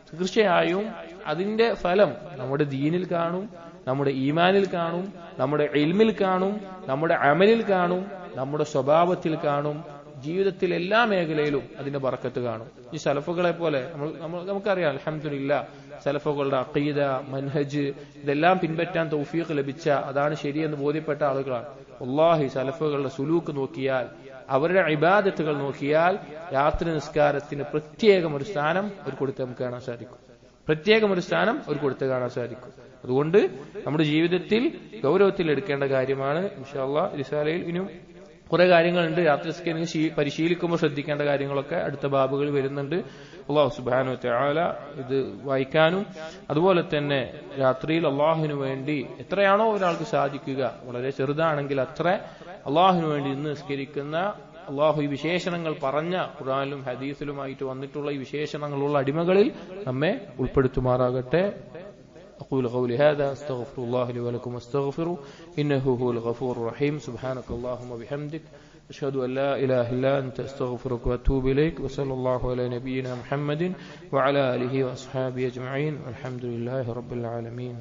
തീർച്ചയായും അതിന്റെ ഫലം നമ്മുടെ ദീനിൽ കാണും, നമ്മുടെ ഈമാനിൽ കാണും, നമ്മുടെ ഇൽമിൽ കാണും, നമ്മുടെ അമലിൽ കാണും, നമ്മുടെ സ്വഭാവത്തിൽ കാണും, ജീവിതത്തിൽ എല്ലാ മേഖലയിലും അതിന്റെ ബറക്കത്ത് കാണും. ഈ സലഫുകളെ പോലെ നമുക്കറിയാം, അൽഹംദുലില്ലാ, സലഫുകളുടെ അഖീദ, മൻഹജ് ഇതെല്ലാം പിൻപറ്റാൻ തൗഫീഖ് ലഭിച്ച, അതാണ് ശരിയെന്ന് ബോധ്യപ്പെട്ട ആളുകളാണ്. വല്ലാഹി സലഫുകളുടെ സുലൂക്ക് നോക്കിയാൽ, അവരുടെ ഇബാദത്തുകൾ നോക്കിയാൽ രാത്രി നിസ്കാരത്തിന് പ്രത്യേകം ഒരു സ്ഥാനം അവർ കൊടുത്ത് നമുക്ക് കാണാൻ സാധിക്കും. പ്രത്യേകം ഒരു സ്ഥാനം അവർ കൊടുത്ത് കാണാൻ സാധിക്കും. അതുകൊണ്ട് നമ്മുടെ ജീവിതത്തിൽ ഗൗരവത്തിൽ എടുക്കേണ്ട കാര്യമാണ്. ഇൻഷാ അല്ലാഹ് റിസാലയിൽ ഇനിയും കുറെ കാര്യങ്ങളുണ്ട്. രാത്രി നിസ്കാരം പരിശീലിക്കുമ്പോൾ ശ്രദ്ധിക്കേണ്ട കാര്യങ്ങളൊക്കെ അടുത്ത ബാബുകൾ വരുന്നുണ്ട്. അല്ലാഹു സുബ്ഹാനഹു വ തആല ഇത് വായിക്കാനും അതുപോലെ തന്നെ രാത്രിയിൽ അള്ളാഹുവിന് വേണ്ടി എത്രയാണോ ഒരാൾക്ക് സാധിക്കുക, വളരെ ചെറുതാണെങ്കിൽ അത്ര അള്ളാഹുവിന് വേണ്ടി ഇന്ന് നിസ്കരിക്കുന്ന, അള്ളാഹു ഈ വിശേഷണങ്ങൾ പറഞ്ഞ ഖുർആനിലും ഹദീസിലുമായിട്ട് വന്നിട്ടുള്ള ഈ വിശേഷണങ്ങളുള്ള അടിമകളിൽ നമ്മെ ഉൾപ്പെടുത്തുമാറാകട്ടെ. أقول قولي هذا أستغفر الله لي ولكم واستغفروا إنه هو الغفور الرحيم. سبحانك اللهم وبحمدك أشهد أن لا إله إلا أنت أستغفرك وأتوب إليك. وصلى الله على نبينا محمد وعلى آله وأصحابه أجمعين والحمد لله رب العالمين.